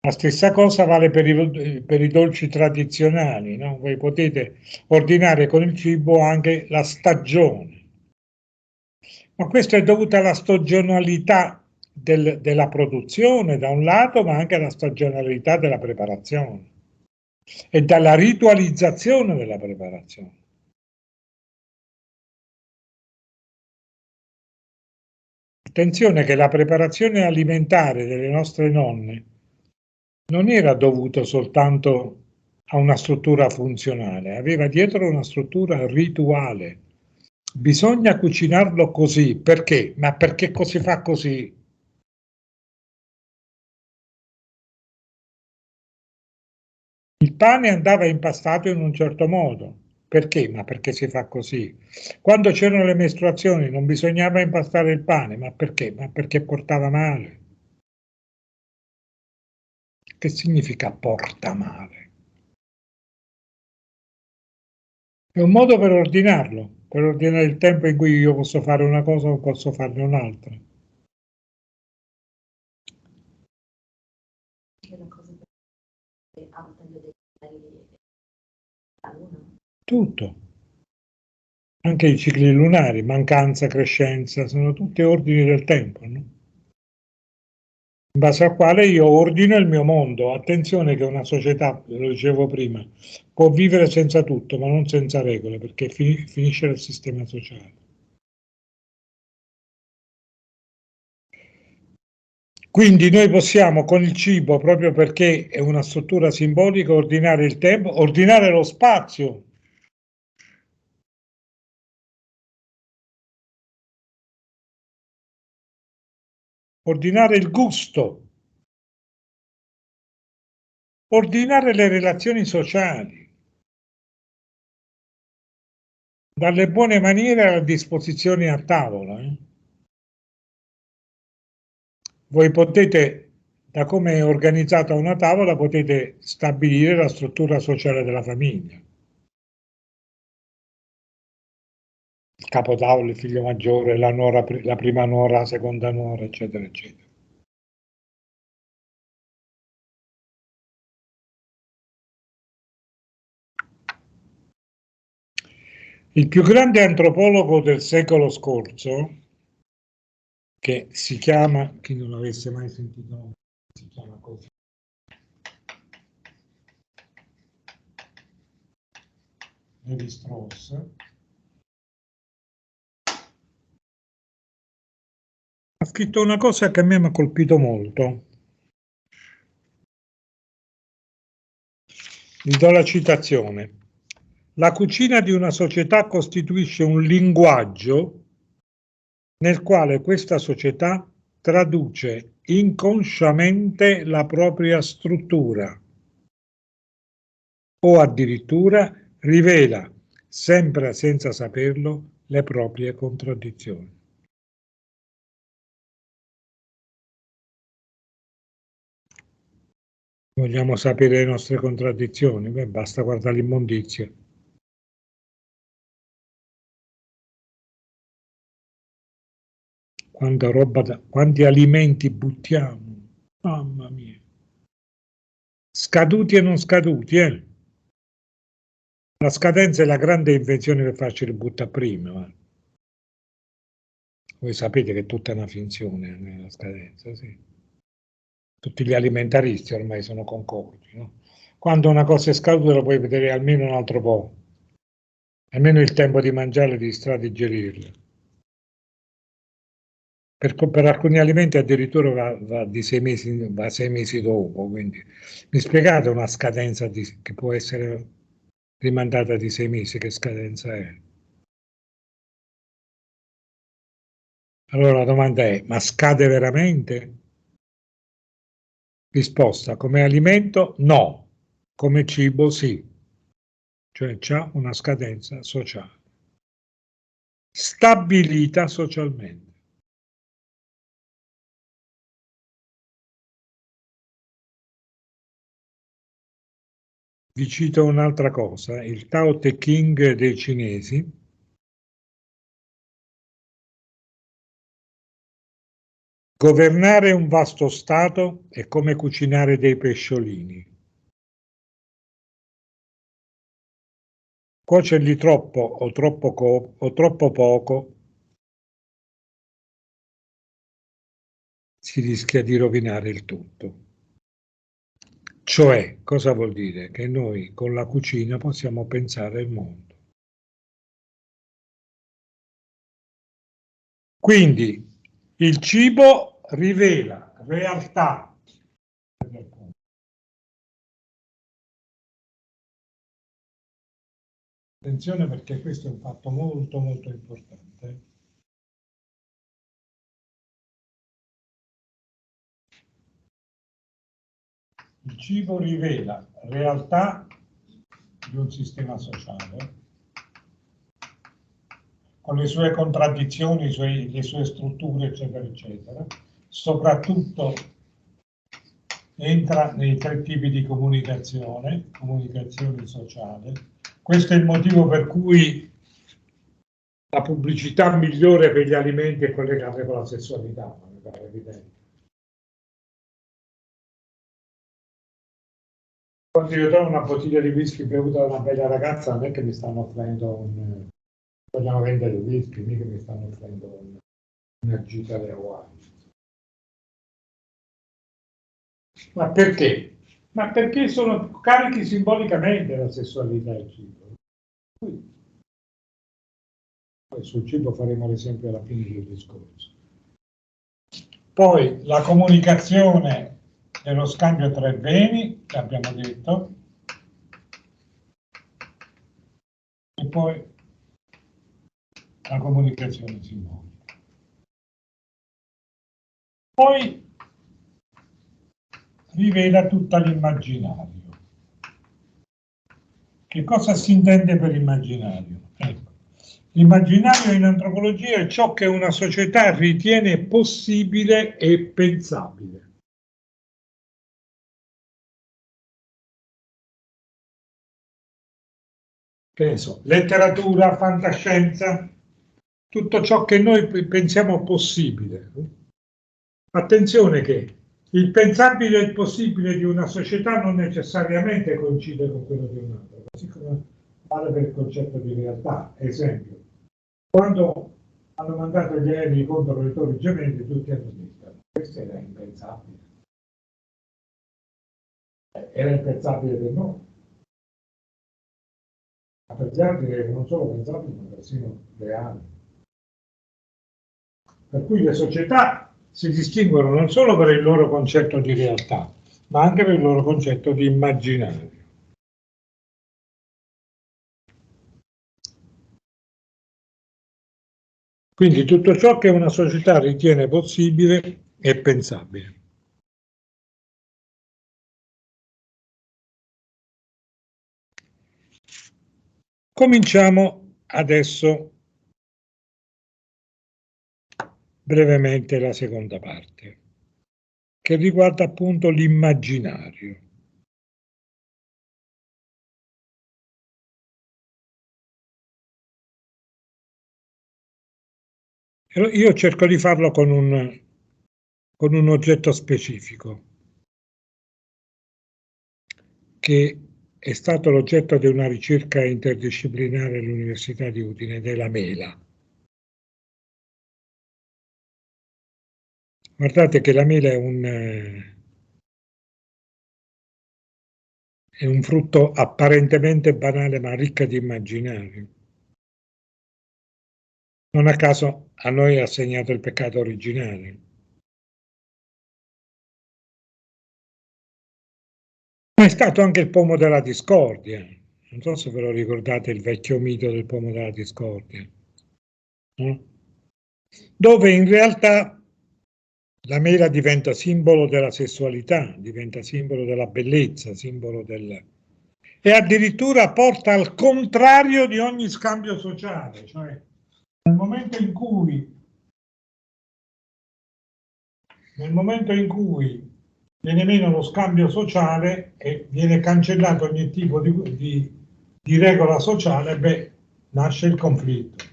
S1: La stessa cosa vale per i dolci tradizionali, no? Voi potete ordinare con il cibo anche la stagione. Ma questo è dovuto alla stagionalità della produzione da un lato, ma anche alla stagionalità della preparazione e dalla ritualizzazione della preparazione. Attenzione che la preparazione alimentare delle nostre nonne non era dovuto soltanto a una struttura funzionale, aveva dietro una struttura rituale. Bisogna cucinarlo così, perché? Ma perché si fa così? Il pane andava impastato in un certo modo. Perché? Ma perché si fa così. Quando c'erano le mestruazioni non bisognava impastare il pane, ma perché? Ma perché portava male. Che significa porta male? È un modo per ordinarlo, per ordinare il tempo in cui io posso fare una cosa o posso farne un'altra. Tutto, anche i cicli lunari, mancanza, crescenza, sono tutti ordini del tempo, no? In base al quale io ordino il mio mondo. Attenzione che una società, lo dicevo prima, può vivere senza tutto, ma non senza regole, perché finisce il sistema sociale. Quindi noi possiamo con il cibo, proprio perché è una struttura simbolica, ordinare il tempo, ordinare lo spazio. Ordinare il gusto, ordinare le relazioni sociali, dalle buone maniere alla disposizione a tavola. Voi potete, da come è organizzata una tavola, potete stabilire la struttura sociale della famiglia. Il capotavola, il figlio maggiore, la nuora, la prima nuora, la seconda nuora, eccetera, eccetera. Il più grande antropologo del secolo scorso, che si chiama, chi non l'avesse mai sentito, si chiama così, Levi Strauss, ha scritto una cosa che a me mi ha colpito molto. Vi do la citazione. La cucina di una società costituisce un linguaggio nel quale questa società traduce inconsciamente la propria struttura o addirittura rivela, sempre senza saperlo, le proprie contraddizioni. Vogliamo sapere le nostre contraddizioni? Beh, basta guardare l'immondizia. Quanta roba, quanti alimenti buttiamo. Mamma mia. Scaduti e non scaduti, eh? La scadenza è la grande invenzione per farci ributtare prima. Voi sapete che è tutta una finzione la scadenza, sì. Tutti gli alimentaristi ormai sono concordi, no? Quando una cosa è scaduta la puoi vedere almeno un altro po', almeno il tempo di mangiarla e di digerirla. Per alcuni alimenti addirittura va di 6 mesi, va 6 mesi dopo, quindi mi spiegate una scadenza che può essere rimandata di 6 mesi, che scadenza è? Allora la domanda è, ma scade veramente? Risposta, come alimento no, come cibo sì, cioè c'ha una scadenza sociale, stabilita socialmente. Vi cito un'altra cosa, il Tao Te Ching dei cinesi: governare un vasto stato è come cucinare dei pesciolini. Cuocerli troppo o troppo poco si rischia di rovinare il tutto. Cioè, cosa vuol dire? Che noi con la cucina possiamo pensare il mondo. Quindi il cibo rivela realtà. Attenzione, perché questo è un fatto molto molto importante. Il cibo rivela realtà di un sistema sociale con le sue contraddizioni, le sue strutture, eccetera, eccetera. Soprattutto entra nei 3 tipi di comunicazione, comunicazione sociale. Questo è il motivo per cui la pubblicità migliore per gli alimenti è collegata con la sessualità, mi pare evidente. Quando io trovo una bottiglia di whisky bevuta da una bella ragazza, non è che mi stanno offrendo vogliamo vendere il whisky, mica mi stanno offrendo una gita alle Hawaii. Ma perché? Ma perché sono carichi simbolicamente la sessualità e il cibo. Poi sul cibo faremo l'esempio alla fine del discorso. Poi la comunicazione e lo scambio tra i beni, che abbiamo detto, e poi la comunicazione simbolica. Poi rivela tutto l'immaginario. Che cosa si intende per immaginario? Ecco. L'immaginario in antropologia è ciò che una società ritiene possibile e pensabile. Che ne so, letteratura, fantascienza, tutto ciò che noi pensiamo possibile. Attenzione che il pensabile e il possibile di una società non necessariamente coincide con quello di un'altra, così come vale per il concetto di realtà. Esempio, quando hanno mandato gli aerei contro le torri gemelli, tutti hanno detto questo era impensabile. Era impensabile per noi, ma per gli altri non solo pensabile, ma persino reale. Per cui le società si distinguono non solo per il loro concetto di realtà, ma anche per il loro concetto di immaginario. Quindi tutto ciò che una società ritiene possibile è pensabile. Cominciamo adesso brevemente la seconda parte, che riguarda appunto l'immaginario. Io cerco di farlo con un oggetto specifico. che è stato l'oggetto di una ricerca interdisciplinare all'Università di Udine, della mela. Guardate che la mela è un frutto apparentemente banale ma ricca di immaginario. Non a caso a noi è assegnato il peccato originale. Ma è stato anche il pomo della discordia. Non so se ve lo ricordate il vecchio mito del pomo della discordia, no? Dove in realtà la mela diventa simbolo della sessualità, diventa simbolo della bellezza, simbolo del... e addirittura porta al contrario di ogni scambio sociale, cioè nel momento in cui viene meno lo scambio sociale e viene cancellato ogni tipo di regola sociale, beh, nasce il conflitto.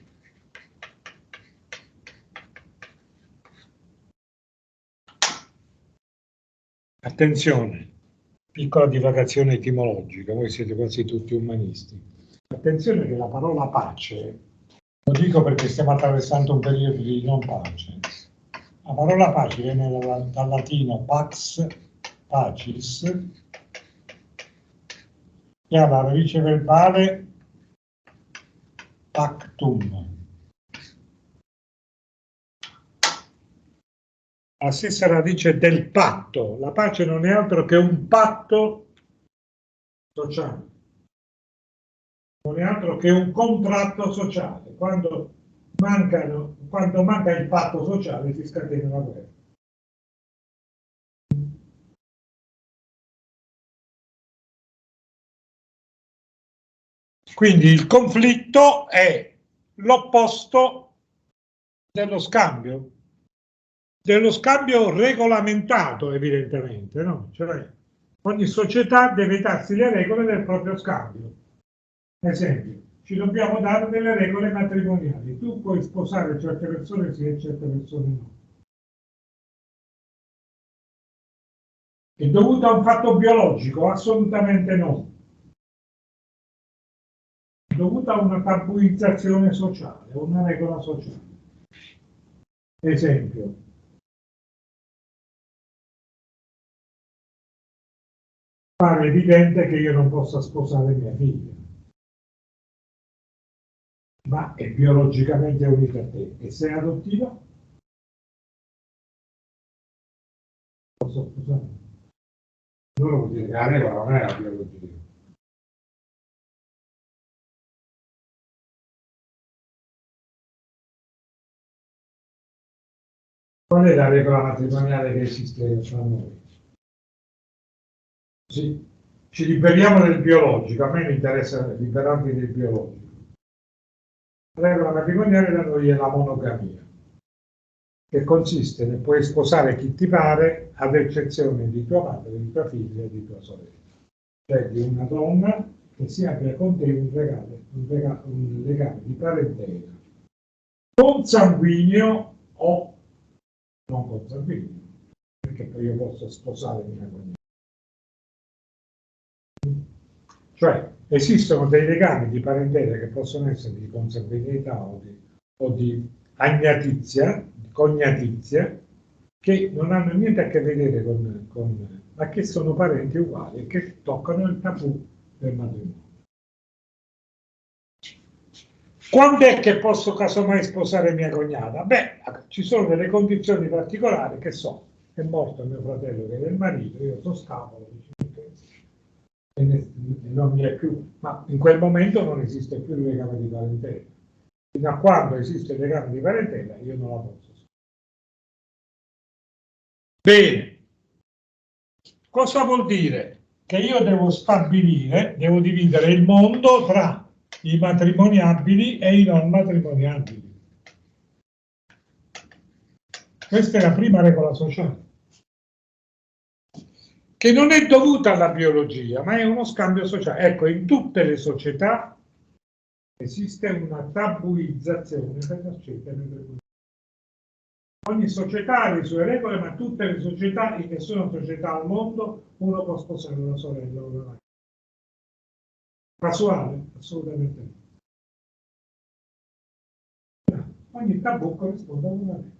S1: Attenzione, piccola divagazione etimologica, voi siete quasi tutti umanisti. Attenzione che la parola pace, lo dico perché stiamo attraversando un periodo di non pace. La parola pace viene dal latino pax, pacis, che ha la radice verbale pactum. La stessa radice del patto. La pace non è altro che un patto sociale, non è altro che un contratto sociale. Quando manca il patto sociale si scatena la guerra. Quindi il conflitto è l'opposto dello scambio regolamentato, evidentemente, no? Cioè, ogni società deve darsi le regole del proprio scambio. Ad esempio, ci dobbiamo dare delle regole matrimoniali. Tu puoi sposare certe persone sì e certe persone no. È dovuto a un fatto biologico? Assolutamente no. È dovuto a una tabuizzazione sociale, una regola sociale. Esempio, pare evidente che io non possa sposare mia figlia, ma è biologicamente unita a te. E se è adottiva? Posso sposare? Non lo vuol dire che la regola non è la biologia. Qual è la regola matrimoniale che esiste tra noi? Sì, ci liberiamo del biologico, a me mi interessa liberarmi del biologico. La regola matrimoniale da noi è la monogamia, che consiste nel puoi sposare chi ti pare, ad eccezione di tua madre, di tua figlia e di tua sorella. Cioè di una donna che si abbia con te un legame di parentela consanguineo o non consanguineo, perché poi io posso sposare mia cognata. Cioè esistono dei legami di parentela che possono essere di consanguineità o di agnatizia, cognatizia, che non hanno niente a che vedere ma che sono parenti uguali e che toccano il tabù del matrimonio. Quando è che posso casomai sposare mia cognata? Beh, ci sono delle condizioni particolari che so, è morto mio fratello che era il marito, io sono scapolo, e non mi è più, ma in quel momento non esiste più il legame di parentela. Fino a quando esiste il legame di parentela io non la posso. Bene, cosa vuol dire? Che io devo dividere il mondo tra i matrimoniabili e i non matrimoniabili. Questa è la prima regola sociale, che non è dovuta alla biologia, ma è uno scambio sociale. Ecco, in tutte le società esiste una tabuizzazione per la scelta delle regole. Ogni società ha le sue regole, ma tutte le società, in nessuna società al mondo, uno può sposare una sorella o una Casuale? Assolutamente no. Ogni tabù corrisponde a una regola.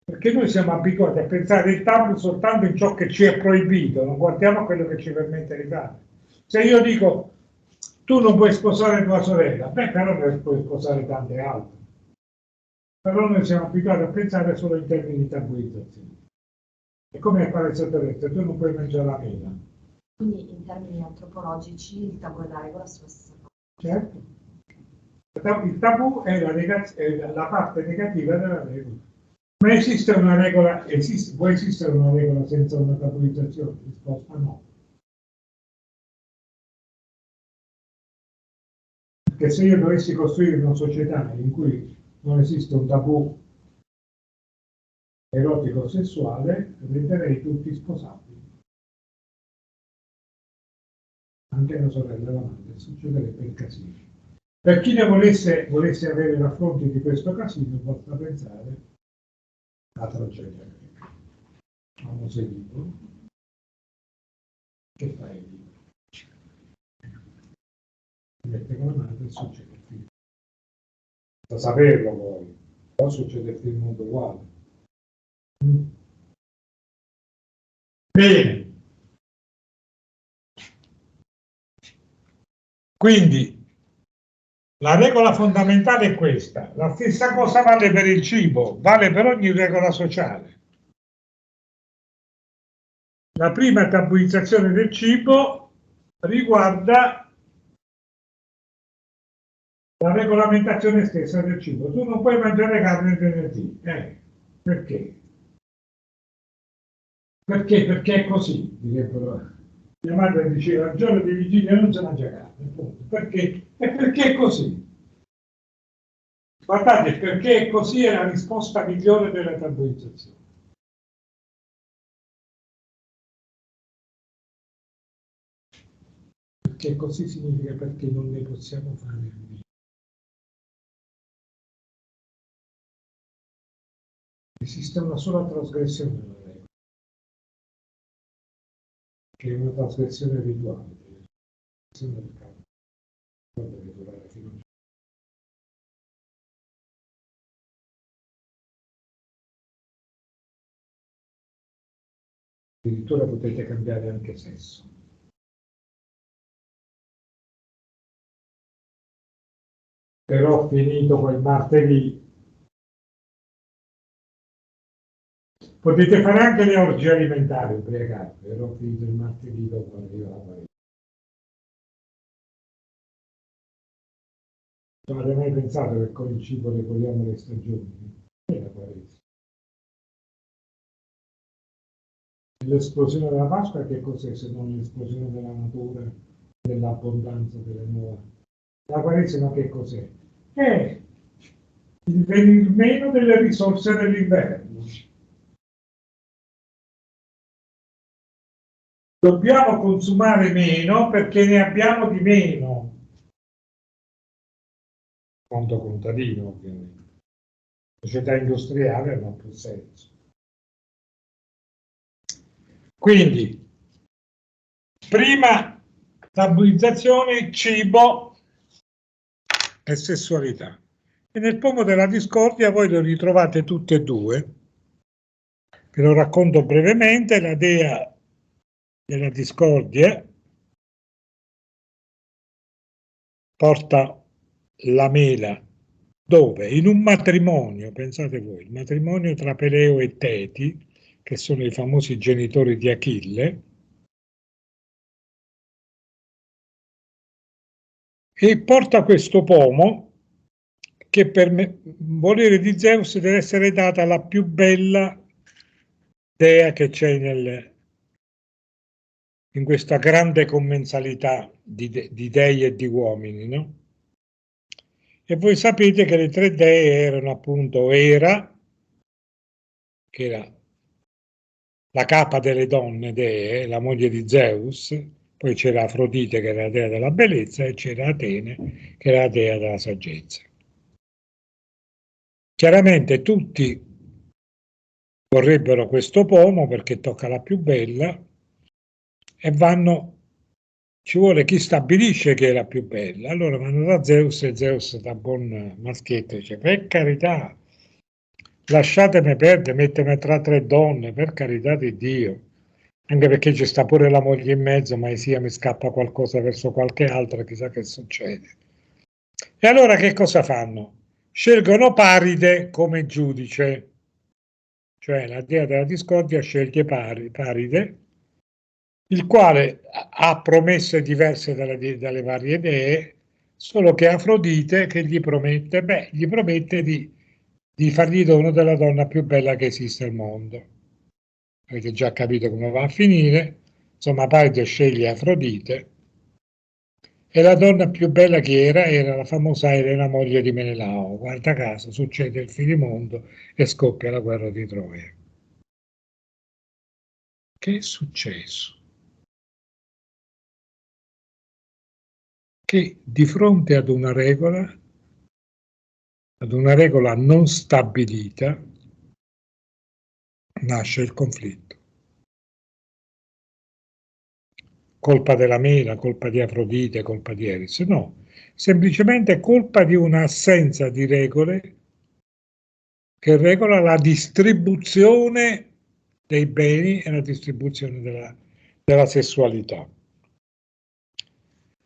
S1: Perché noi siamo abituati a pensare il tabù soltanto in ciò che ci è proibito, non guardiamo a quello che ci permette di fare. Se io dico tu non puoi sposare tua sorella, beh, però ne puoi sposare tante altre. Però noi siamo abituati a pensare solo in termini di tabuizzazione. È come fare il sottoletto, tu non puoi mangiare la mela.
S2: Quindi in termini antropologici il tabù e la regola sono la stessa cosa.
S1: Certo. Il tabù è la parte negativa della regola. Ma esiste una regola, può esistere una regola senza una tabuizzazione? Risposta no. Perché se io dovessi costruire una società in cui non esiste un tabù erotico sessuale, renderei tutti sposabili. Anche la sorella e la madre, succederebbe il casino. Per chi ne volesse avere raffronti di questo casino, basta pensare alla tragedia greca. Famoso libro. Che fai il libro? Mette con la madre e succede il film. Da saperlo poi, però succede il film mondo uguale. Bene. Quindi la regola fondamentale è questa. La stessa cosa vale per il cibo, vale per ogni regola sociale. La prima tabuizzazione del cibo riguarda la regolamentazione stessa del cibo. Tu non puoi mangiare carne il venerdì. Perché? Perché è così, direbbero. Mia madre diceva, il giorno di vigilia non si mangia carne. Perché? E perché è così? Guardate, perché è così è la risposta migliore della tabuizzazione. Perché così significa perché non ne possiamo fare a meno. Esiste una sola trasgressione della regola, che è una trasgressione rituale, la trasgressione del capo. Deve durare fino a... Addirittura potete cambiare anche sesso. Però finito quel martedì potete fare anche le orgie alimentari ubriacate, però finito il martedì dopo arriva la Quaresima. Non avete mai pensato che con il cibo regoliamo le stagioni? È la Quaresima. L'esplosione della Pasqua che cos'è se non l'esplosione della natura, dell'abbondanza, delle nuove? La Quaresima che cos'è? È il venir meno delle risorse dell'inverno. Dobbiamo consumare meno perché ne abbiamo di meno. Conto contadino, ovviamente. Società industriale non ha più senso. Quindi, prima tabuizzazione, cibo e sessualità. E nel pomo della discordia voi lo ritrovate tutte e due. Ve lo racconto brevemente. La dea della discordia porta la mela dove? In un matrimonio, pensate voi, il matrimonio tra Peleo e Teti, che sono i famosi genitori di Achille, e porta questo pomo che per volere di Zeus deve essere data alla più bella dea che c'è in questa grande commensalità di dei e di uomini, no? E voi sapete che le tre dee erano appunto Era, che era la capa delle donne dee, la moglie di Zeus, poi c'era Afrodite che era la dea della bellezza e c'era Atene che era la dea della saggezza. Chiaramente tutti vorrebbero questo pomo perché tocca la più bella e vanno ci vuole chi stabilisce che è la più bella. Allora vanno da Zeus e Zeus da buon maschietto dice, per carità, lasciatemi perdere, mettetemi tra tre donne, per carità di Dio. Anche perché ci sta pure la moglie in mezzo, ma sia mi scappa qualcosa verso qualche altra, chissà che succede. E allora che cosa fanno? Scelgono Paride come giudice, cioè la dea della discordia sceglie Paride, il quale ha promesse diverse dalle varie dee, solo che Afrodite che gli promette? Beh, gli promette di fargli dono della donna più bella che esiste al mondo. Avete già capito come va a finire, insomma Paride sceglie Afrodite e la donna più bella che era la famosa Elena, moglie di Menelao. Guarda caso, succede il finimondo e scoppia la guerra di Troia. Che è successo? Che di fronte ad una regola non stabilita, nasce il conflitto. Colpa della mela, colpa di Afrodite, colpa di Eris, no, semplicemente colpa di un'assenza di regole che regola la distribuzione dei beni e la distribuzione della sessualità.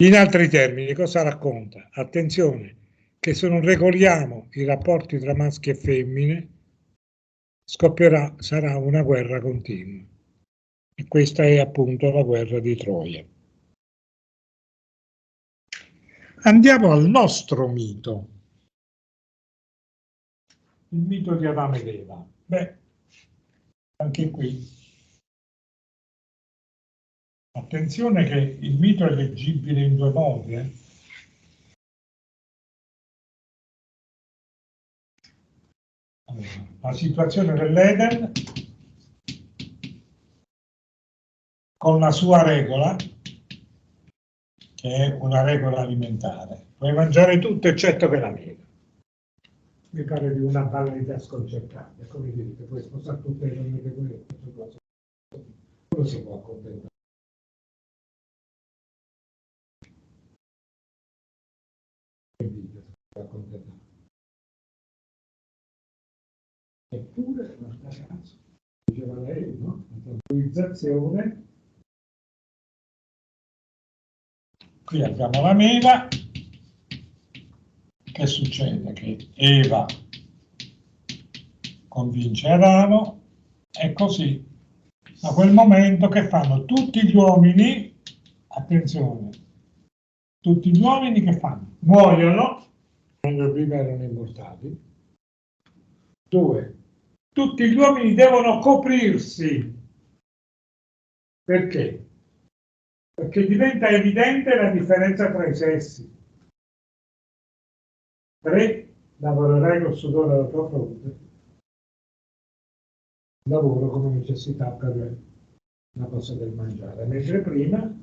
S1: In altri termini, cosa racconta? Attenzione, che se non regoliamo i rapporti tra maschi e femmine, sarà una guerra continua. E questa è appunto la guerra di Troia. Andiamo al nostro mito, il mito di Adamo ed Eva. Beh, anche qui, attenzione che il mito è leggibile in due modi. Allora, la situazione dell'Eden con la sua regola, che è una regola alimentare. Puoi mangiare tutto eccetto che la mela. Mi pare di una banalità sconcertante, come dire, che puoi sposare tutte le donne che vuoi, non si può accontentare. Eppure, guarda caso, diceva lei, no? L'autorizzazione. Qui abbiamo la mela. Che succede? Che Eva convince Adamo e così a quel momento che fanno tutti gli uomini, attenzione, tutti gli uomini che fanno? Muoiono, quando prima erano immortali. 2. Tutti gli uomini devono coprirsi. Perché? Perché diventa evidente la differenza tra i sessi. 3. Lavorerai col sudore della tua fronte. Lavoro come necessità per la cosa del mangiare, mentre prima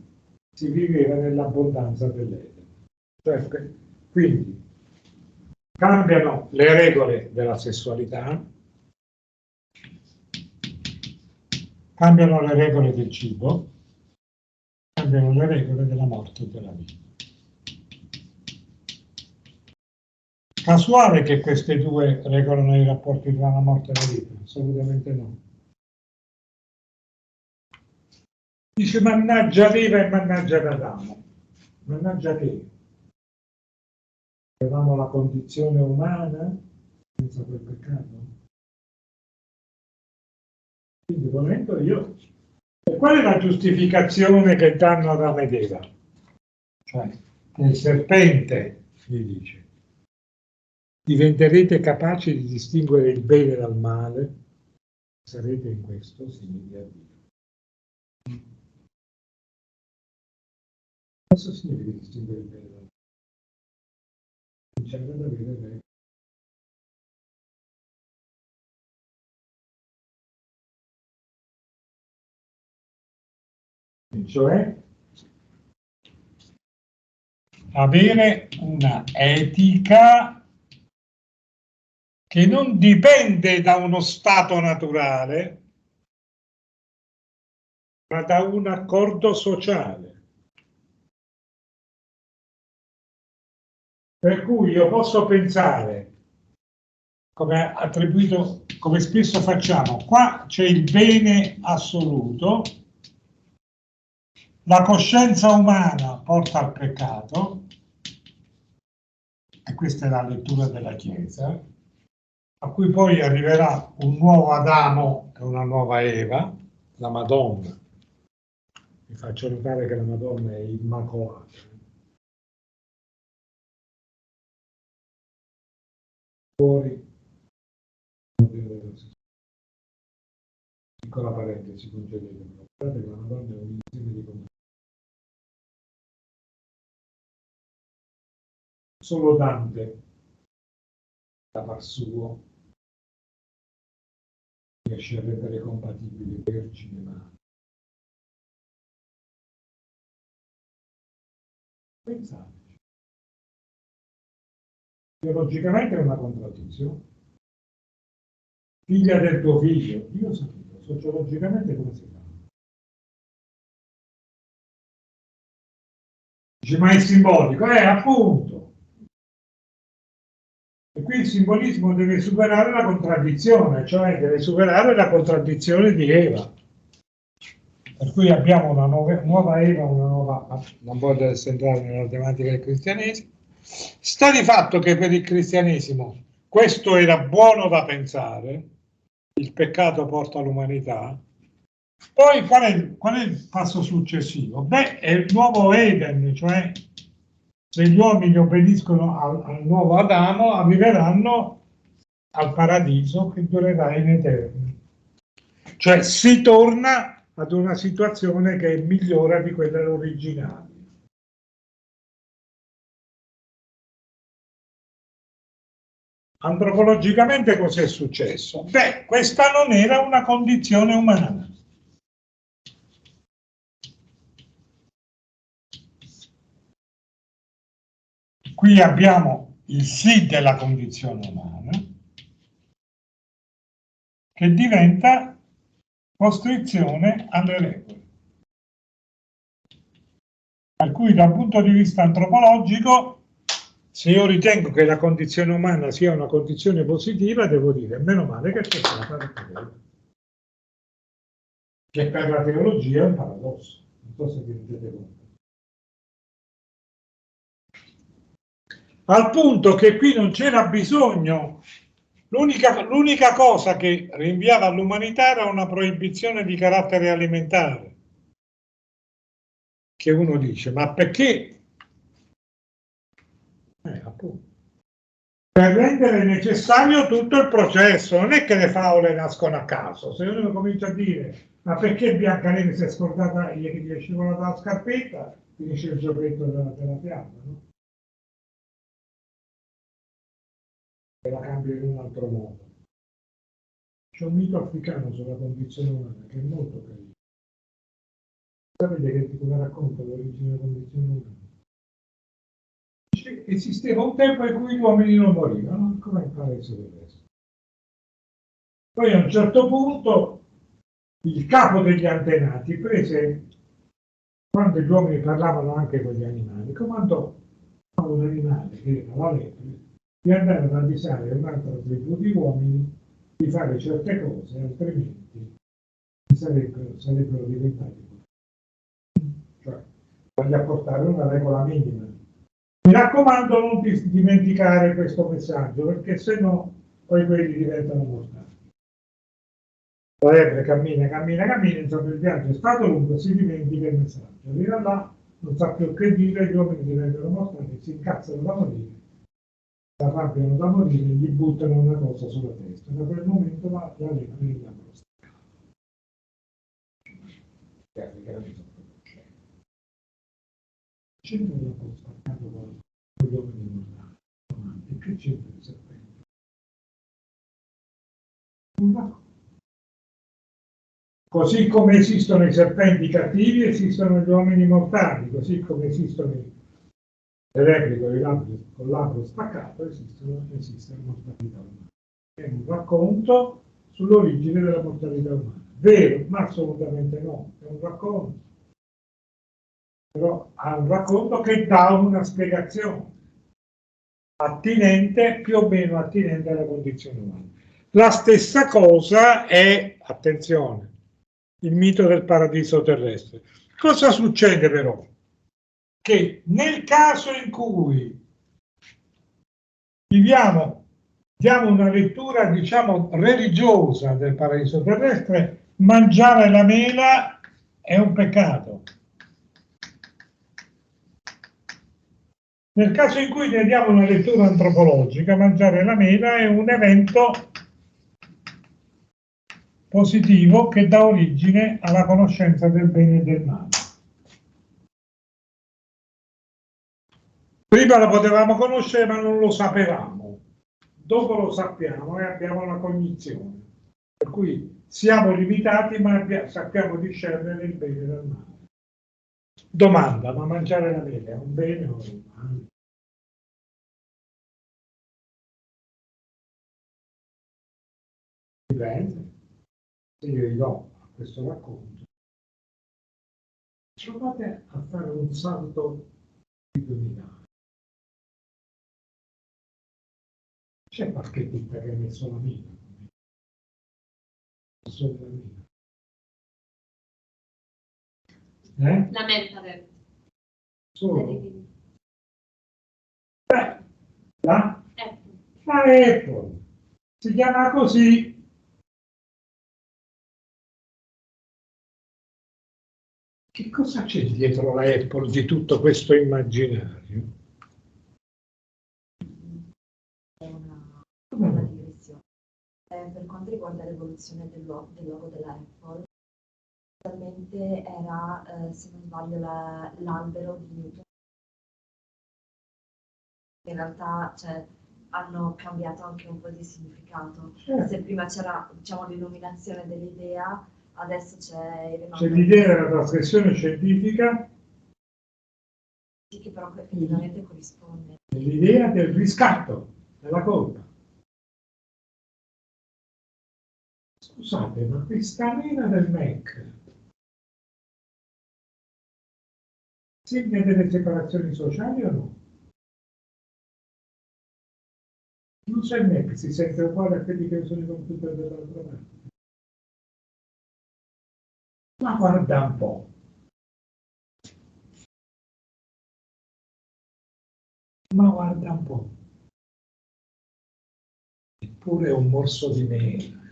S1: si viveva nell'abbondanza dell'Eden. Cioè, quindi cambiano le regole della sessualità, cambiano le regole del cibo, cambiano le regole della morte e della vita. Casuale che queste due regolano i rapporti tra la morte e la vita? Assolutamente no. Dice mannaggia Eva e mannaggia Adamo. Mannaggia che? Avevamo la condizione umana senza quel peccato. Quindi volendo io. E qual è la giustificazione che danno ad Adamo ed Eva? Cioè, che il serpente gli dice diventerete capaci di distinguere il bene dal male, sarete in questo simili a Dio. Cosa significa distinguere il bene dal male? Cominciare ad avere bene. Cioè avere una etica che non dipende da uno stato naturale, ma da un accordo sociale. Per cui io posso pensare, come attribuito, come spesso facciamo, qua c'è il bene assoluto, la coscienza umana porta al peccato, e questa è la lettura della Chiesa, a cui poi arriverà un nuovo Adamo e una nuova Eva, la Madonna. Vi faccio notare che la Madonna è immacolata. Fuori, piccola parentesi, concedetemi, guardate che la Madonna è un insieme di comandi. Solo Dante, da par suo, riesce a rendere compatibili vergine e madre. Pensateci. Teologicamente è una contraddizione. Figlia del tuo figlio, Dio sapete, sociologicamente come si fa? Dice, ma è simbolico? Appunto. E qui il simbolismo deve superare la contraddizione, cioè deve superare la contraddizione di Eva. Per cui abbiamo una nuova Eva, una nuova... Non voglio adesso entrare nella tematica del cristianesimo. Sta di fatto che per il cristianesimo questo era buono da pensare, il peccato porta all'umanità. Poi qual è il passo successivo? Beh, è il nuovo Eden, cioè se gli uomini obbediscono al nuovo Adamo, arriveranno al paradiso che durerà in eterno. Cioè si torna ad una situazione che è migliore di quella originale. Antropologicamente cos'è successo? Beh, questa non era una condizione umana. Qui abbiamo il sì della condizione umana, che diventa costrizione alle regole. Per cui da un punto di vista antropologico, se io ritengo che la condizione umana sia una condizione positiva, devo dire, meno male che c'è stata la fede. Che per la teologia è un paradosso, non so se vi rendete conto. Al punto che qui non c'era bisogno, l'unica cosa che rinviava all'umanità era una proibizione di carattere alimentare. Che uno dice, ma perché? Appunto. Per rendere necessario tutto il processo, non è che le favole nascono a caso. Se uno comincia a dire, ma perché Biancaneve si è scordata, gli è scivolata la scarpetta, finisce il giochetto della fiamma, no? E la cambia in un altro modo. C'è un mito africano sulla condizione umana che è molto carino. Sapete che come racconta l'origine della condizione umana? Esisteva un tempo in cui gli uomini non morivano, come in Paradiso terrestre. Poi a un certo punto il capo degli antenati prese, quando gli uomini parlavano anche con gli animali, comandò a un animale che era la lepre di andare ad avvisare un'altra tribù di uomini di fare certe cose, altrimenti sarebbero diventati. Cioè, voglio apportare una regola minima. Mi raccomando, non ti dimenticare questo messaggio, perché se no poi quelli diventano mortali. La lepre cammina, insomma il viaggio è stato lungo, si dimentica il messaggio. Arriva là, non sa più che dire, gli uomini diventano mortali, si incazzano da morire, si arrabbiano da morire, gli buttano una cosa sulla testa. Da quel momento la lepre gli ha staccato. C'entra la cosa staccato con gli uomini mortali. E che c'entra il serpente? Così come esistono i serpenti cattivi, esistono gli uomini mortali, così come esistono le lepri con il labbro staccato, esiste la mortalità umana. È un racconto sull'origine della mortalità umana. Vero, ma assolutamente no, è un racconto. Però ha un racconto che dà una spiegazione. attinente, più o meno attinente alla condizione umana. La stessa cosa è, attenzione, il mito del paradiso terrestre. Cosa succede però? Che nel caso in cui viviamo, diamo una lettura, diciamo, religiosa del paradiso terrestre, mangiare la mela è un peccato. Nel caso in cui ne diamo una lettura antropologica, mangiare la mela è un evento positivo che dà origine alla conoscenza del bene e del male. Prima lo potevamo conoscere ma non lo sapevamo, dopo lo sappiamo e abbiamo la cognizione, per cui siamo limitati ma sappiamo discernere il bene dal male. Domanda, ma mangiare la mela è un bene o un male? Dipende. Se io gli do a questo racconto, provate a fare un salto di 2000 anni. C'è qualche ditta che ha messo la mela? Solo la mela.
S2: La menta del.
S1: Solo? La Apple. Si chiama così. Che cosa c'è dietro la Apple di tutto questo immaginario?
S2: È una digressione. Per quanto riguarda l'evoluzione del logo della Apple, inizialmente era, se non sbaglio, l'albero di Newton. In realtà, cioè, hanno cambiato anche un po' di significato. Se prima c'era, diciamo, l'illuminazione dell'idea, adesso c'è
S1: l'idea della trasgressione scientifica,
S2: che però effettivamente corrisponde.
S1: L'idea del riscatto della colpa. Scusate, ma questa mela del Mac segna delle separazioni sociali o no? Non c'è il Mac, si sente uguale a quelli che sono i computer dell'altra parte. Ma guarda un po'. Ma guarda un po'. Eppure un morso di mela.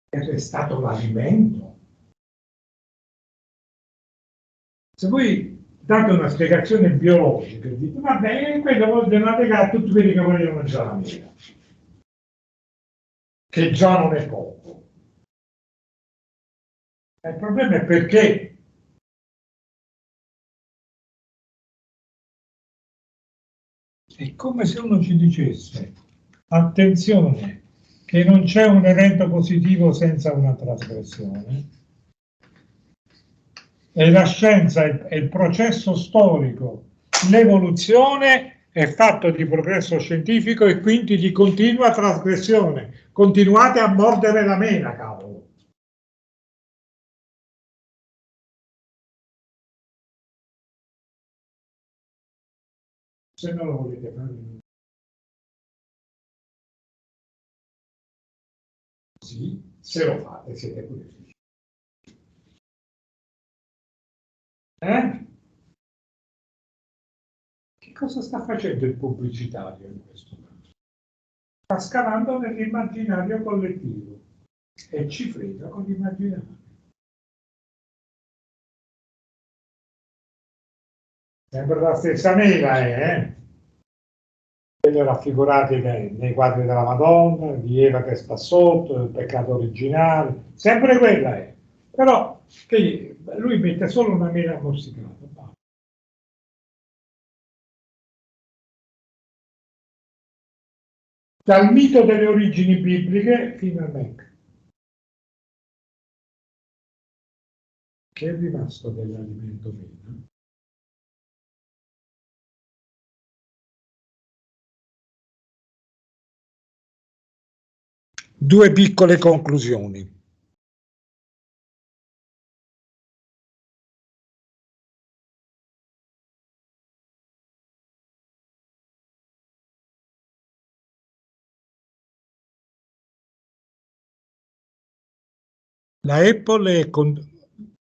S1: È restato l'alimento. Se voi date una spiegazione biologica, dite, va bene, quello vuol dire tutti quelli che vogliono mangiare la mela, che già non è poco. Il problema è perché è come se uno ci dicesse, attenzione, che non c'è un evento positivo senza una trasgressione. E la scienza è il processo storico, l'evoluzione è fatto di progresso scientifico e quindi di continua trasgressione. Continuate a mordere la mela, cavolo. Se non lo volete fare così, se lo fate siete pure felici. Che cosa sta facendo il pubblicitario in questo caso? Sta scavando nell'immaginario collettivo e ci frega con l'immaginario. Sempre la stessa mela quelli raffigurati nei quadri della Madonna, di Eva che sta sotto, il peccato originale, sempre quella è. Però che lui mette solo una mela morsicata. Dal mito delle origini bibliche fino al Mac. Che è rimasto dell'alimento mela? Due piccole conclusioni. La Apple è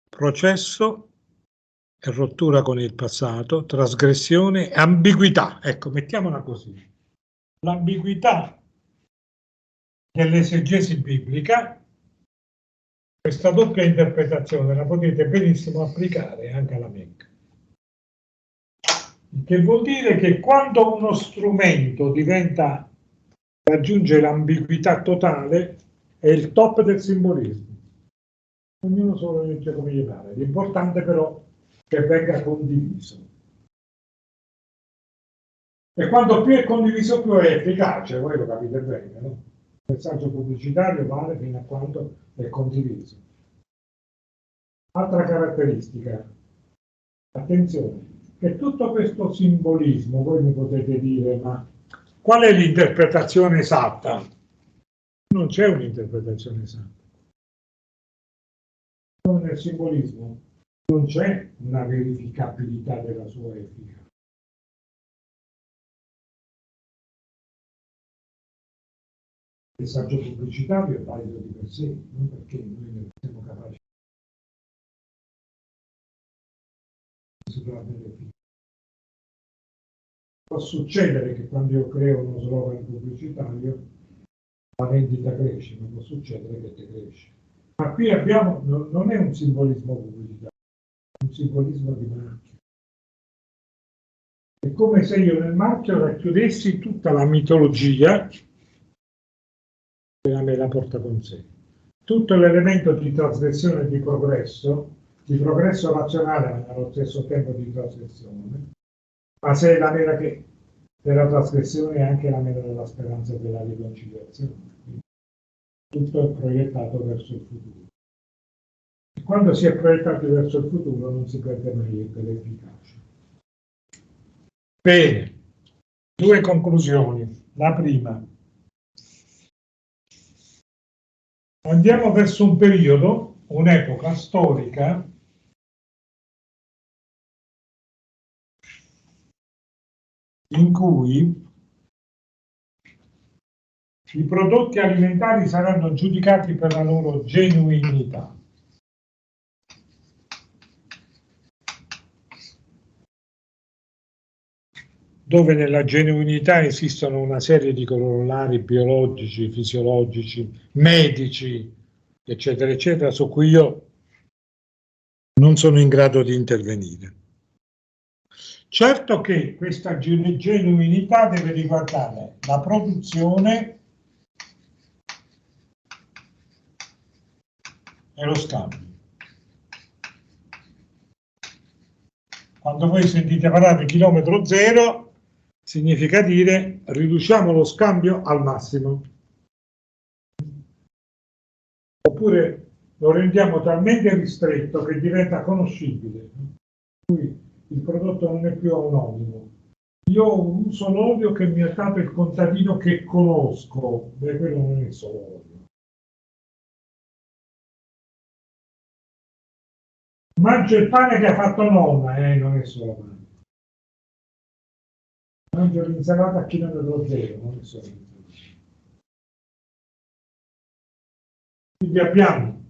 S1: processo e rottura con il passato, trasgressione, ambiguità. Ecco, mettiamola così. L'ambiguità dell'esegesi biblica, questa doppia interpretazione la potete benissimo applicare anche alla Mecca. Che vuol dire che quando uno strumento raggiunge l'ambiguità totale, è il top del simbolismo. Ognuno se lo legge come gli pare. L'importante però è che venga condiviso. E quanto più è condiviso, più è efficace, voi lo capite bene, no? Il messaggio pubblicitario vale fino a quando è condiviso. Altra caratteristica, attenzione, che tutto questo simbolismo, voi mi potete dire, ma qual è l'interpretazione esatta? Non c'è un'interpretazione esatta. Nel simbolismo non c'è una verificabilità della sua efficacia. Il messaggio pubblicitario è valido di per sé, non perché noi ne siamo capaci di sicuramente efficace. Può succedere che quando io creo uno slogan pubblicitario la vendita cresce, ma può succedere che te cresce. Ma qui abbiamo, non è un simbolismo pubblicitario, è un simbolismo di marchio. È come se io nel marchio racchiudessi tutta la mitologia che me la porta con sé. Tutto l'elemento di trasgressione e di progresso razionale, ma allo stesso tempo di trasgressione, ma se è la mera della trasgressione è anche la mera della speranza e della riconciliazione. Quindi tutto è proiettato verso il futuro. E quando si è proiettati verso il futuro non si perde mai l'efficacia. Bene, due conclusioni. La prima, andiamo verso un periodo, un'epoca storica in cui i prodotti alimentari saranno giudicati per la loro genuinità. Dove nella genuinità esistono una serie di corollari biologici, fisiologici, medici, eccetera, eccetera, su cui io non sono in grado di intervenire. Certo che questa genuinità deve riguardare la produzione e lo scambio. Quando voi sentite parlare di chilometro zero, significa dire riduciamo lo scambio al massimo. Oppure lo rendiamo talmente ristretto che diventa conoscibile. Quindi il prodotto non è più anonimo. Io uso l'olio che mi ha dato il contadino che conosco. Beh, quello non è solo olio. Mangio il pane che ha fatto nonna, non è solo pane. Mangio l'insalata a chilometro zero, non è solo insalata. Quindi abbiamo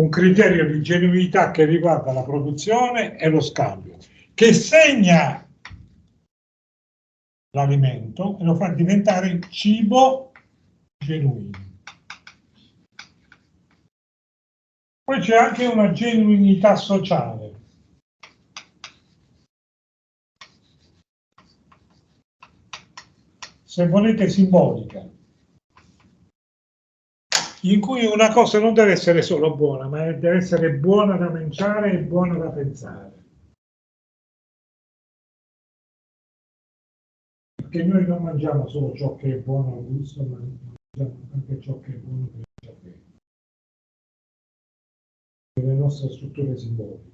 S1: un criterio di genuinità che riguarda la produzione e lo scambio, che segna l'alimento e lo fa diventare cibo genuino. Poi c'è anche una genuinità sociale. Se volete simbolica, in cui una cosa non deve essere solo buona, ma deve essere buona da mangiare e buona da pensare. Perché noi non mangiamo solo ciò che è buono al gusto, ma mangiamo anche ciò che è buono per il cervello. Le nostre strutture simboliche.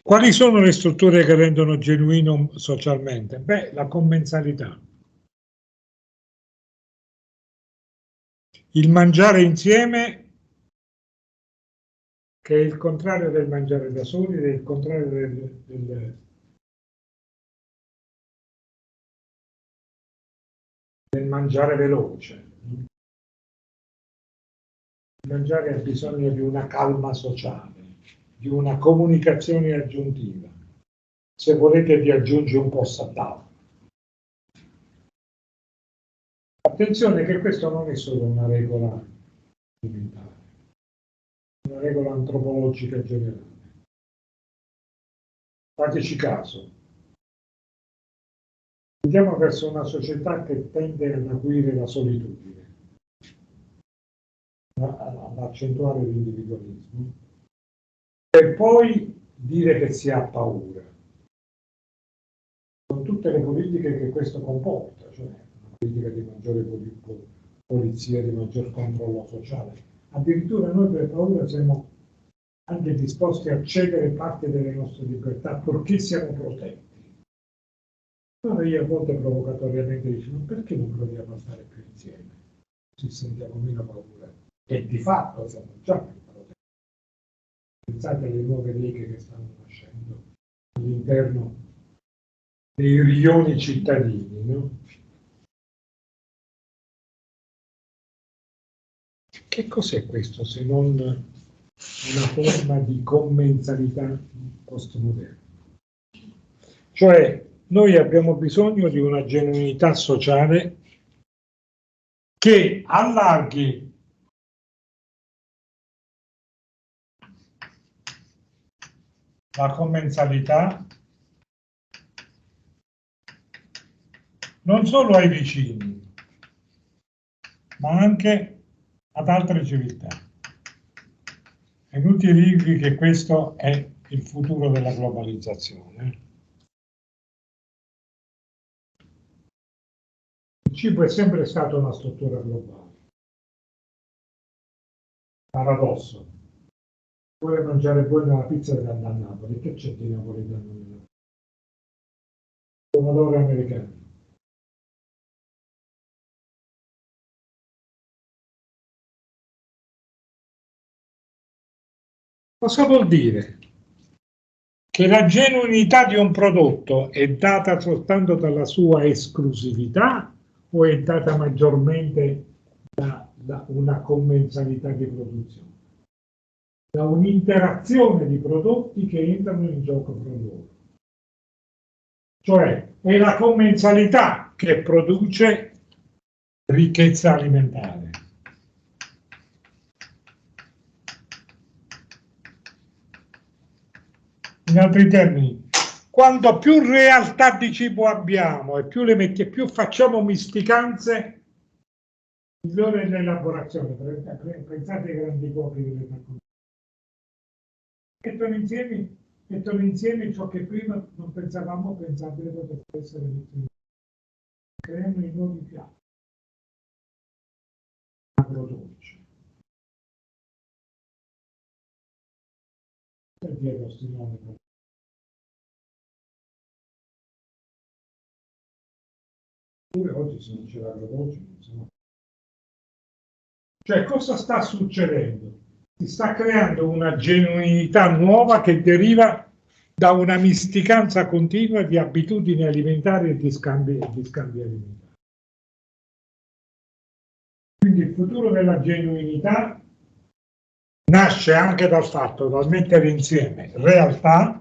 S1: Quali sono le strutture che rendono genuino socialmente? Beh, la commensalità. Il mangiare insieme, che è il contrario del mangiare da soli, è il contrario del mangiare veloce. Il mangiare ha bisogno di una calma sociale, di una comunicazione aggiuntiva. Se volete vi aggiunge un post a tavola. Attenzione che questo non è solo una regola alimentare, è una regola antropologica generale. Fateci caso. Andiamo verso una società che tende ad acuire la solitudine, ad accentuare l'individualismo, per poi dire che si ha paura, con tutte le politiche che questo comporta, cioè una politica di maggiore polizia, di maggior controllo sociale. Addirittura noi per paura siamo anche disposti a cedere parte delle nostre libertà, purché siamo protetti. Allora io a volte provocatoriamente dico, ma perché non proviamo a stare più insieme? Ci sentiamo meno paura. E di fatto siamo già più protetti. Pensate alle nuove leghe che stanno nascendo all'interno dei rioni cittadini, no? Che cos'è questo se non una forma di commensalità postmoderna? Cioè, noi abbiamo bisogno di una genuinità sociale che allarghi la commensalità non solo ai vicini, ma anche ad altre civiltà. È inutile dirvi che questo è il futuro della globalizzazione. Il cibo è sempre stato una struttura globale. Paradosso. Vuole mangiare buona la pizza che andare a Napoli. Che c'è di napoletano? Pomodoro americano. Cosa vuol dire? Che la genuinità di un prodotto è data soltanto dalla sua esclusività o è data maggiormente da una commensalità di produzione? Da un'interazione di prodotti che entrano in gioco fra loro. Cioè è la commensalità che produce ricchezza alimentare. In altri termini, quanto più realtà di cibo abbiamo e più facciamo misticanze, migliore è l'elaborazione. Pensate ai grandi cuochi delle facoltà. Mettono insieme ciò che prima non pensavamo pensabile potesse essere messo. Creano i nuovi piatti. Agrodolce. Perché questi nomi? Oggi se non c'è l'agrodolce non siamo. Cioè cosa sta succedendo? Si sta creando una genuinità nuova che deriva da una misticanza continua di abitudini alimentari e di scambi alimentari. Quindi il futuro della genuinità nasce anche dal fatto di mettere insieme realtà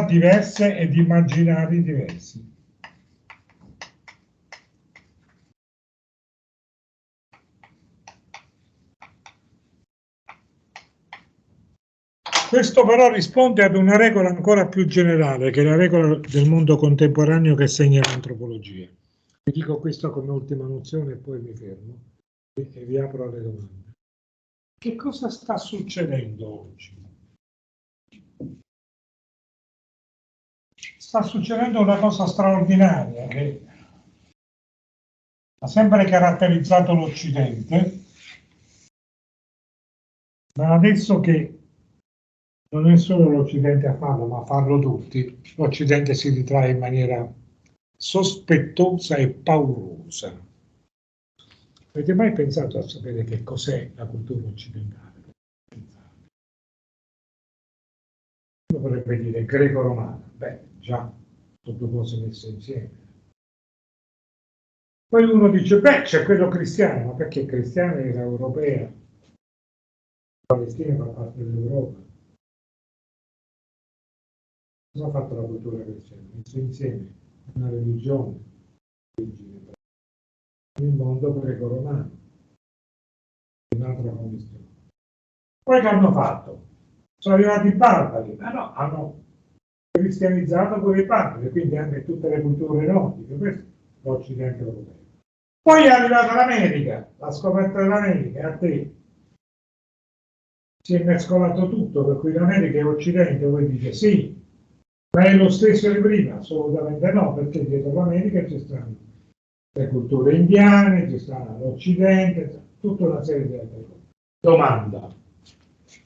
S1: diverse ed immaginari diversi. Questo però risponde ad una regola ancora più generale, che è la regola del mondo contemporaneo che segna l'antropologia. Vi dico questo come ultima nozione e poi mi fermo e vi apro alle domande. Che cosa sta succedendo oggi? Sta succedendo una cosa straordinaria che ha sempre caratterizzato l'Occidente, ma adesso che non è solo l'Occidente a farlo, ma a farlo tutti, l'Occidente si ritrae in maniera sospettosa e paurosa. Avete mai pensato a sapere che cos'è la cultura occidentale? Uno potrebbe dire greco-romana. Beh, già, sono due cose messe insieme. Poi uno dice, beh, c'è quello cristiano, ma perché cristiano era europea? La Palestina fa parte dell'Europa. Cosa ha fatto la cultura cristiana? Ha messo insieme una religione, il mondo greco-romano, un'altra commissione. Poi che hanno fatto? Sono arrivati i barbari, ma no, hanno cristianizzato pure i barbari, quindi anche tutte le culture nordiche, questo è l'Occidente europeo. Poi è arrivata l'America, la scoperta dell'America, a te si è mescolato tutto, per cui l'America è Occidente, voi dite sì, ma è lo stesso di prima? Assolutamente no, perché dietro l'America ci stanno le culture indiane, ci stanno l'Occidente, tutta una serie di altre cose. Domanda,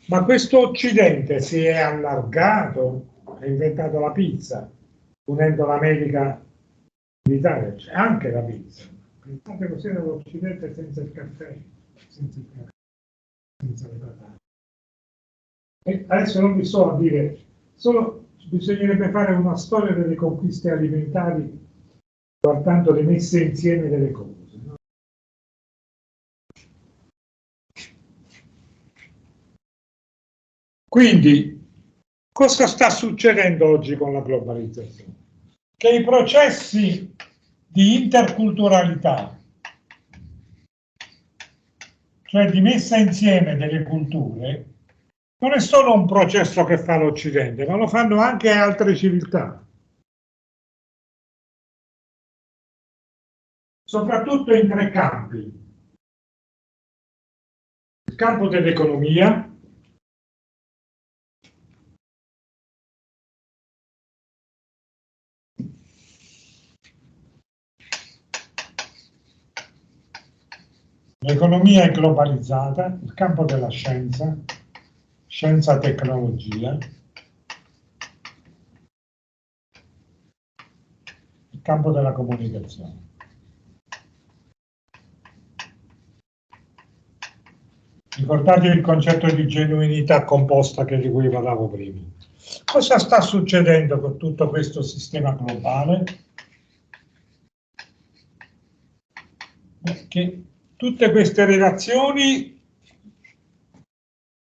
S1: ma questo Occidente si è allargato, ha inventato la pizza, unendo l'America e l'Italia, c'è anche la pizza. Pensate cos'era l'Occidente senza il caffè, senza le patate. E adesso non vi sto a dire, solo bisognerebbe fare una storia delle conquiste alimentari guardando le messe insieme delle cose. No? Quindi, cosa sta succedendo oggi con la globalizzazione? Che i processi di interculturalità, cioè di messa insieme delle culture, non è solo un processo che fa l'Occidente, ma lo fanno anche altre civiltà. Soprattutto in tre campi. Il campo dell'economia, l'economia è globalizzata, il campo della scienza, scienza-tecnologia, il campo della comunicazione. Ricordate il concetto di genuinità composta di cui parlavo prima. Cosa sta succedendo con tutto questo sistema globale? Che tutte queste relazioni,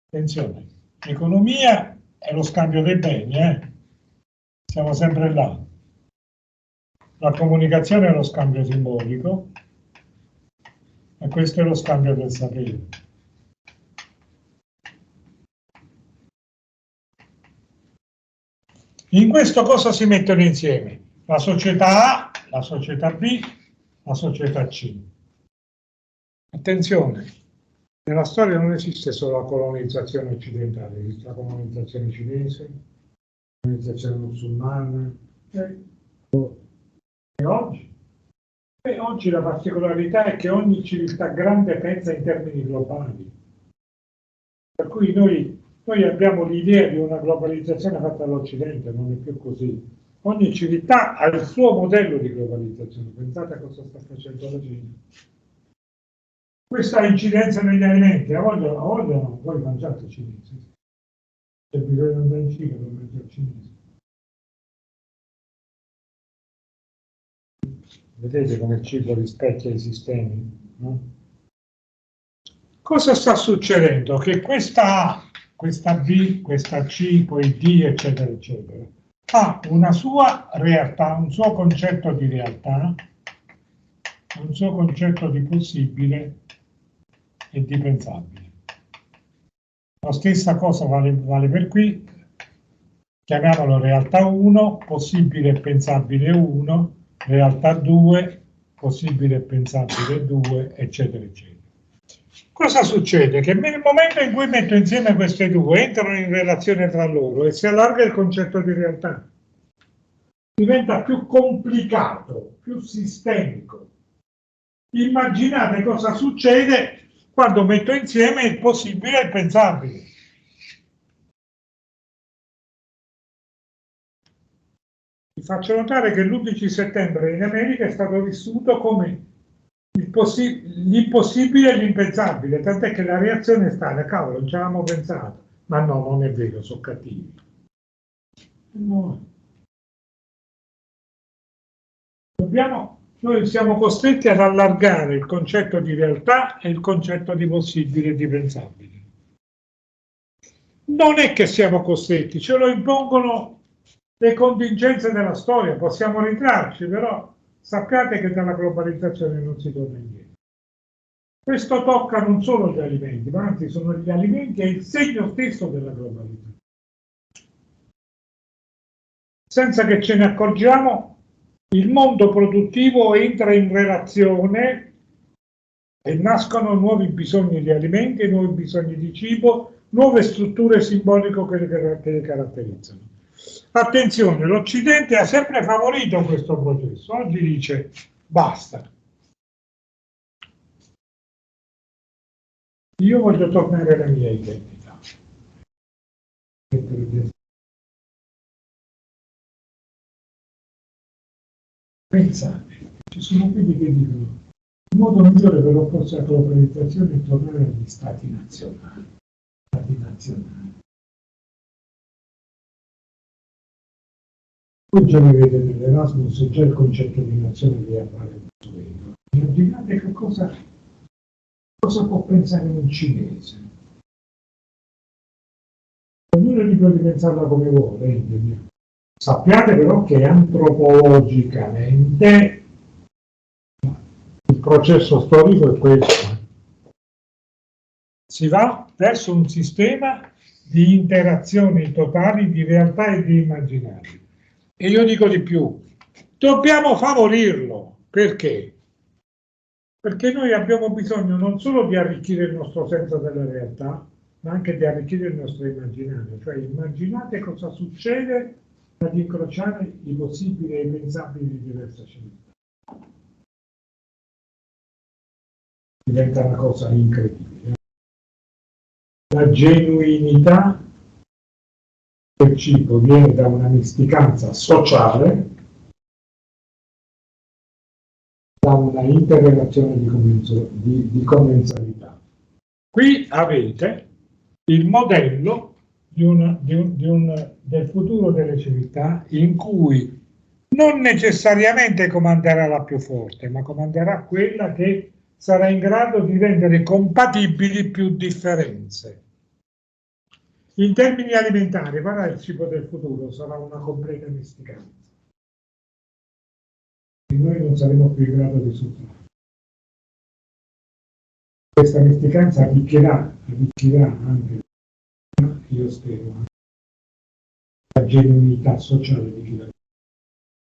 S1: attenzione, l'economia è lo scambio dei beni, siamo sempre là. La comunicazione è lo scambio simbolico e questo è lo scambio del sapere. In questo cosa si mettono insieme? La società A, la società B, la società C. Attenzione, nella storia non esiste solo la colonizzazione occidentale, esiste la colonizzazione cinese, la colonizzazione musulmana. E oggi? E oggi la particolarità è che ogni civiltà grande pensa in termini globali. Per cui noi abbiamo l'idea di una globalizzazione fatta dall'Occidente, non è più così. Ogni civiltà ha il suo modello di globalizzazione. Pensate a cosa sta facendo la Cina. Questa incidenza negli alimenti, a voglia no, voi mangiate cinesi. Se vi vogliono andare in Cina per mangiare cinese. Vedete come il cibo rispecchia i sistemi? No? Cosa sta succedendo? Che questa A, questa B, questa C, poi D, eccetera, eccetera, ha una sua realtà, un suo concetto di realtà, un suo concetto di possibile e di pensabile. La stessa cosa vale per qui, chiamiamolo realtà 1, possibile e pensabile 1, realtà 2, possibile e pensabile 2, eccetera, eccetera. Cosa succede? Che nel momento in cui metto insieme queste due, entrano in relazione tra loro e si allarga il concetto di realtà. Diventa più complicato, più sistemico. Immaginate cosa succede quando metto insieme il possibile e il pensabile. Vi faccio notare che l'11 settembre in America è stato vissuto come l'impossibile e l'impensabile, tant'è che la reazione è stata, cavolo, non ci avevamo pensato, ma no, non è vero, sono cattivi. No. Noi siamo costretti ad allargare il concetto di realtà e il concetto di possibile e di pensabile. Non è che siamo costretti, ce lo impongono le contingenze della storia, possiamo ritrarci, però sappiate che dalla globalizzazione non si torna indietro. Questo tocca non solo gli alimenti, ma anzi sono gli alimenti e il segno stesso della globalizzazione. Senza che ce ne accorgiamo, il mondo produttivo entra in relazione e nascono nuovi bisogni di alimenti, nuovi bisogni di cibo, nuove strutture simboliche che le caratterizzano. Attenzione, l'Occidente ha sempre favorito questo processo, oggi dice basta. Io voglio tornare alla mia identità. Pensate, ci sono quelli che dicono il modo migliore per opporsi alla globalizzazione è tornare agli stati nazionali. Voi già vedete nell'Erasmus già il concetto di nazione vi appare molto vero. Immaginate che cosa può pensare un cinese. Ognuno è libero di pensarla come vuole. Sappiate però che antropologicamente il processo storico è questo. Si va verso un sistema di interazioni totali di realtà e di immaginario. E io dico di più, dobbiamo favorirlo. Perché? Perché noi abbiamo bisogno non solo di arricchire il nostro senso della realtà, ma anche di arricchire il nostro immaginario. Cioè immaginate cosa succede ad incrociare i possibili e i pensabili di diverse civiltà. Diventa una cosa incredibile. La genuinità del cibo viene da una misticanza sociale, da una interrelazione di commensalità. Qui avete il modello del futuro delle civiltà in cui non necessariamente comanderà la più forte, ma comanderà quella che sarà in grado di rendere compatibili più differenze. In termini alimentari, guarda, il cibo del futuro sarà una completa misticanza. E noi non saremo più in grado di superare. Questa misticanza arricchirà anche, io spero, la genuinità sociale di chi la vive,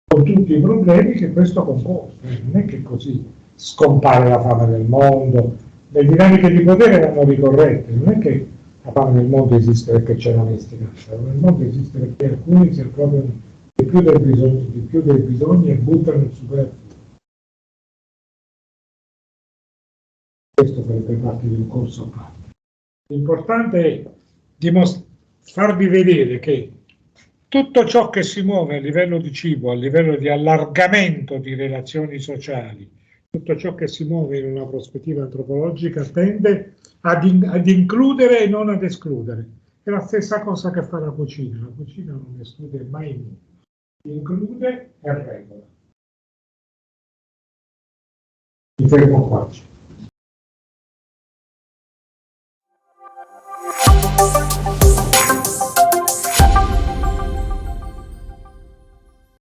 S1: con tutti i problemi che questo comporta. Non è che così scompare la fame nel mondo, le dinamiche di potere vanno ricorrette, non è che la fame nel mondo esiste perché c'è la misticanza, nel mondo esiste perché alcuni si appropriano di più del bisogno e buttano il superfluo. Questo farebbe parte di un corso a parte. L'importante è farvi vedere che tutto ciò che si muove a livello di cibo, a livello di allargamento di relazioni sociali, tutto ciò che si muove in una prospettiva antropologica tende ad includere e non ad escludere. È la stessa cosa che fa la cucina. La cucina non esclude mai nulla, include e regola. Mi fermo qua.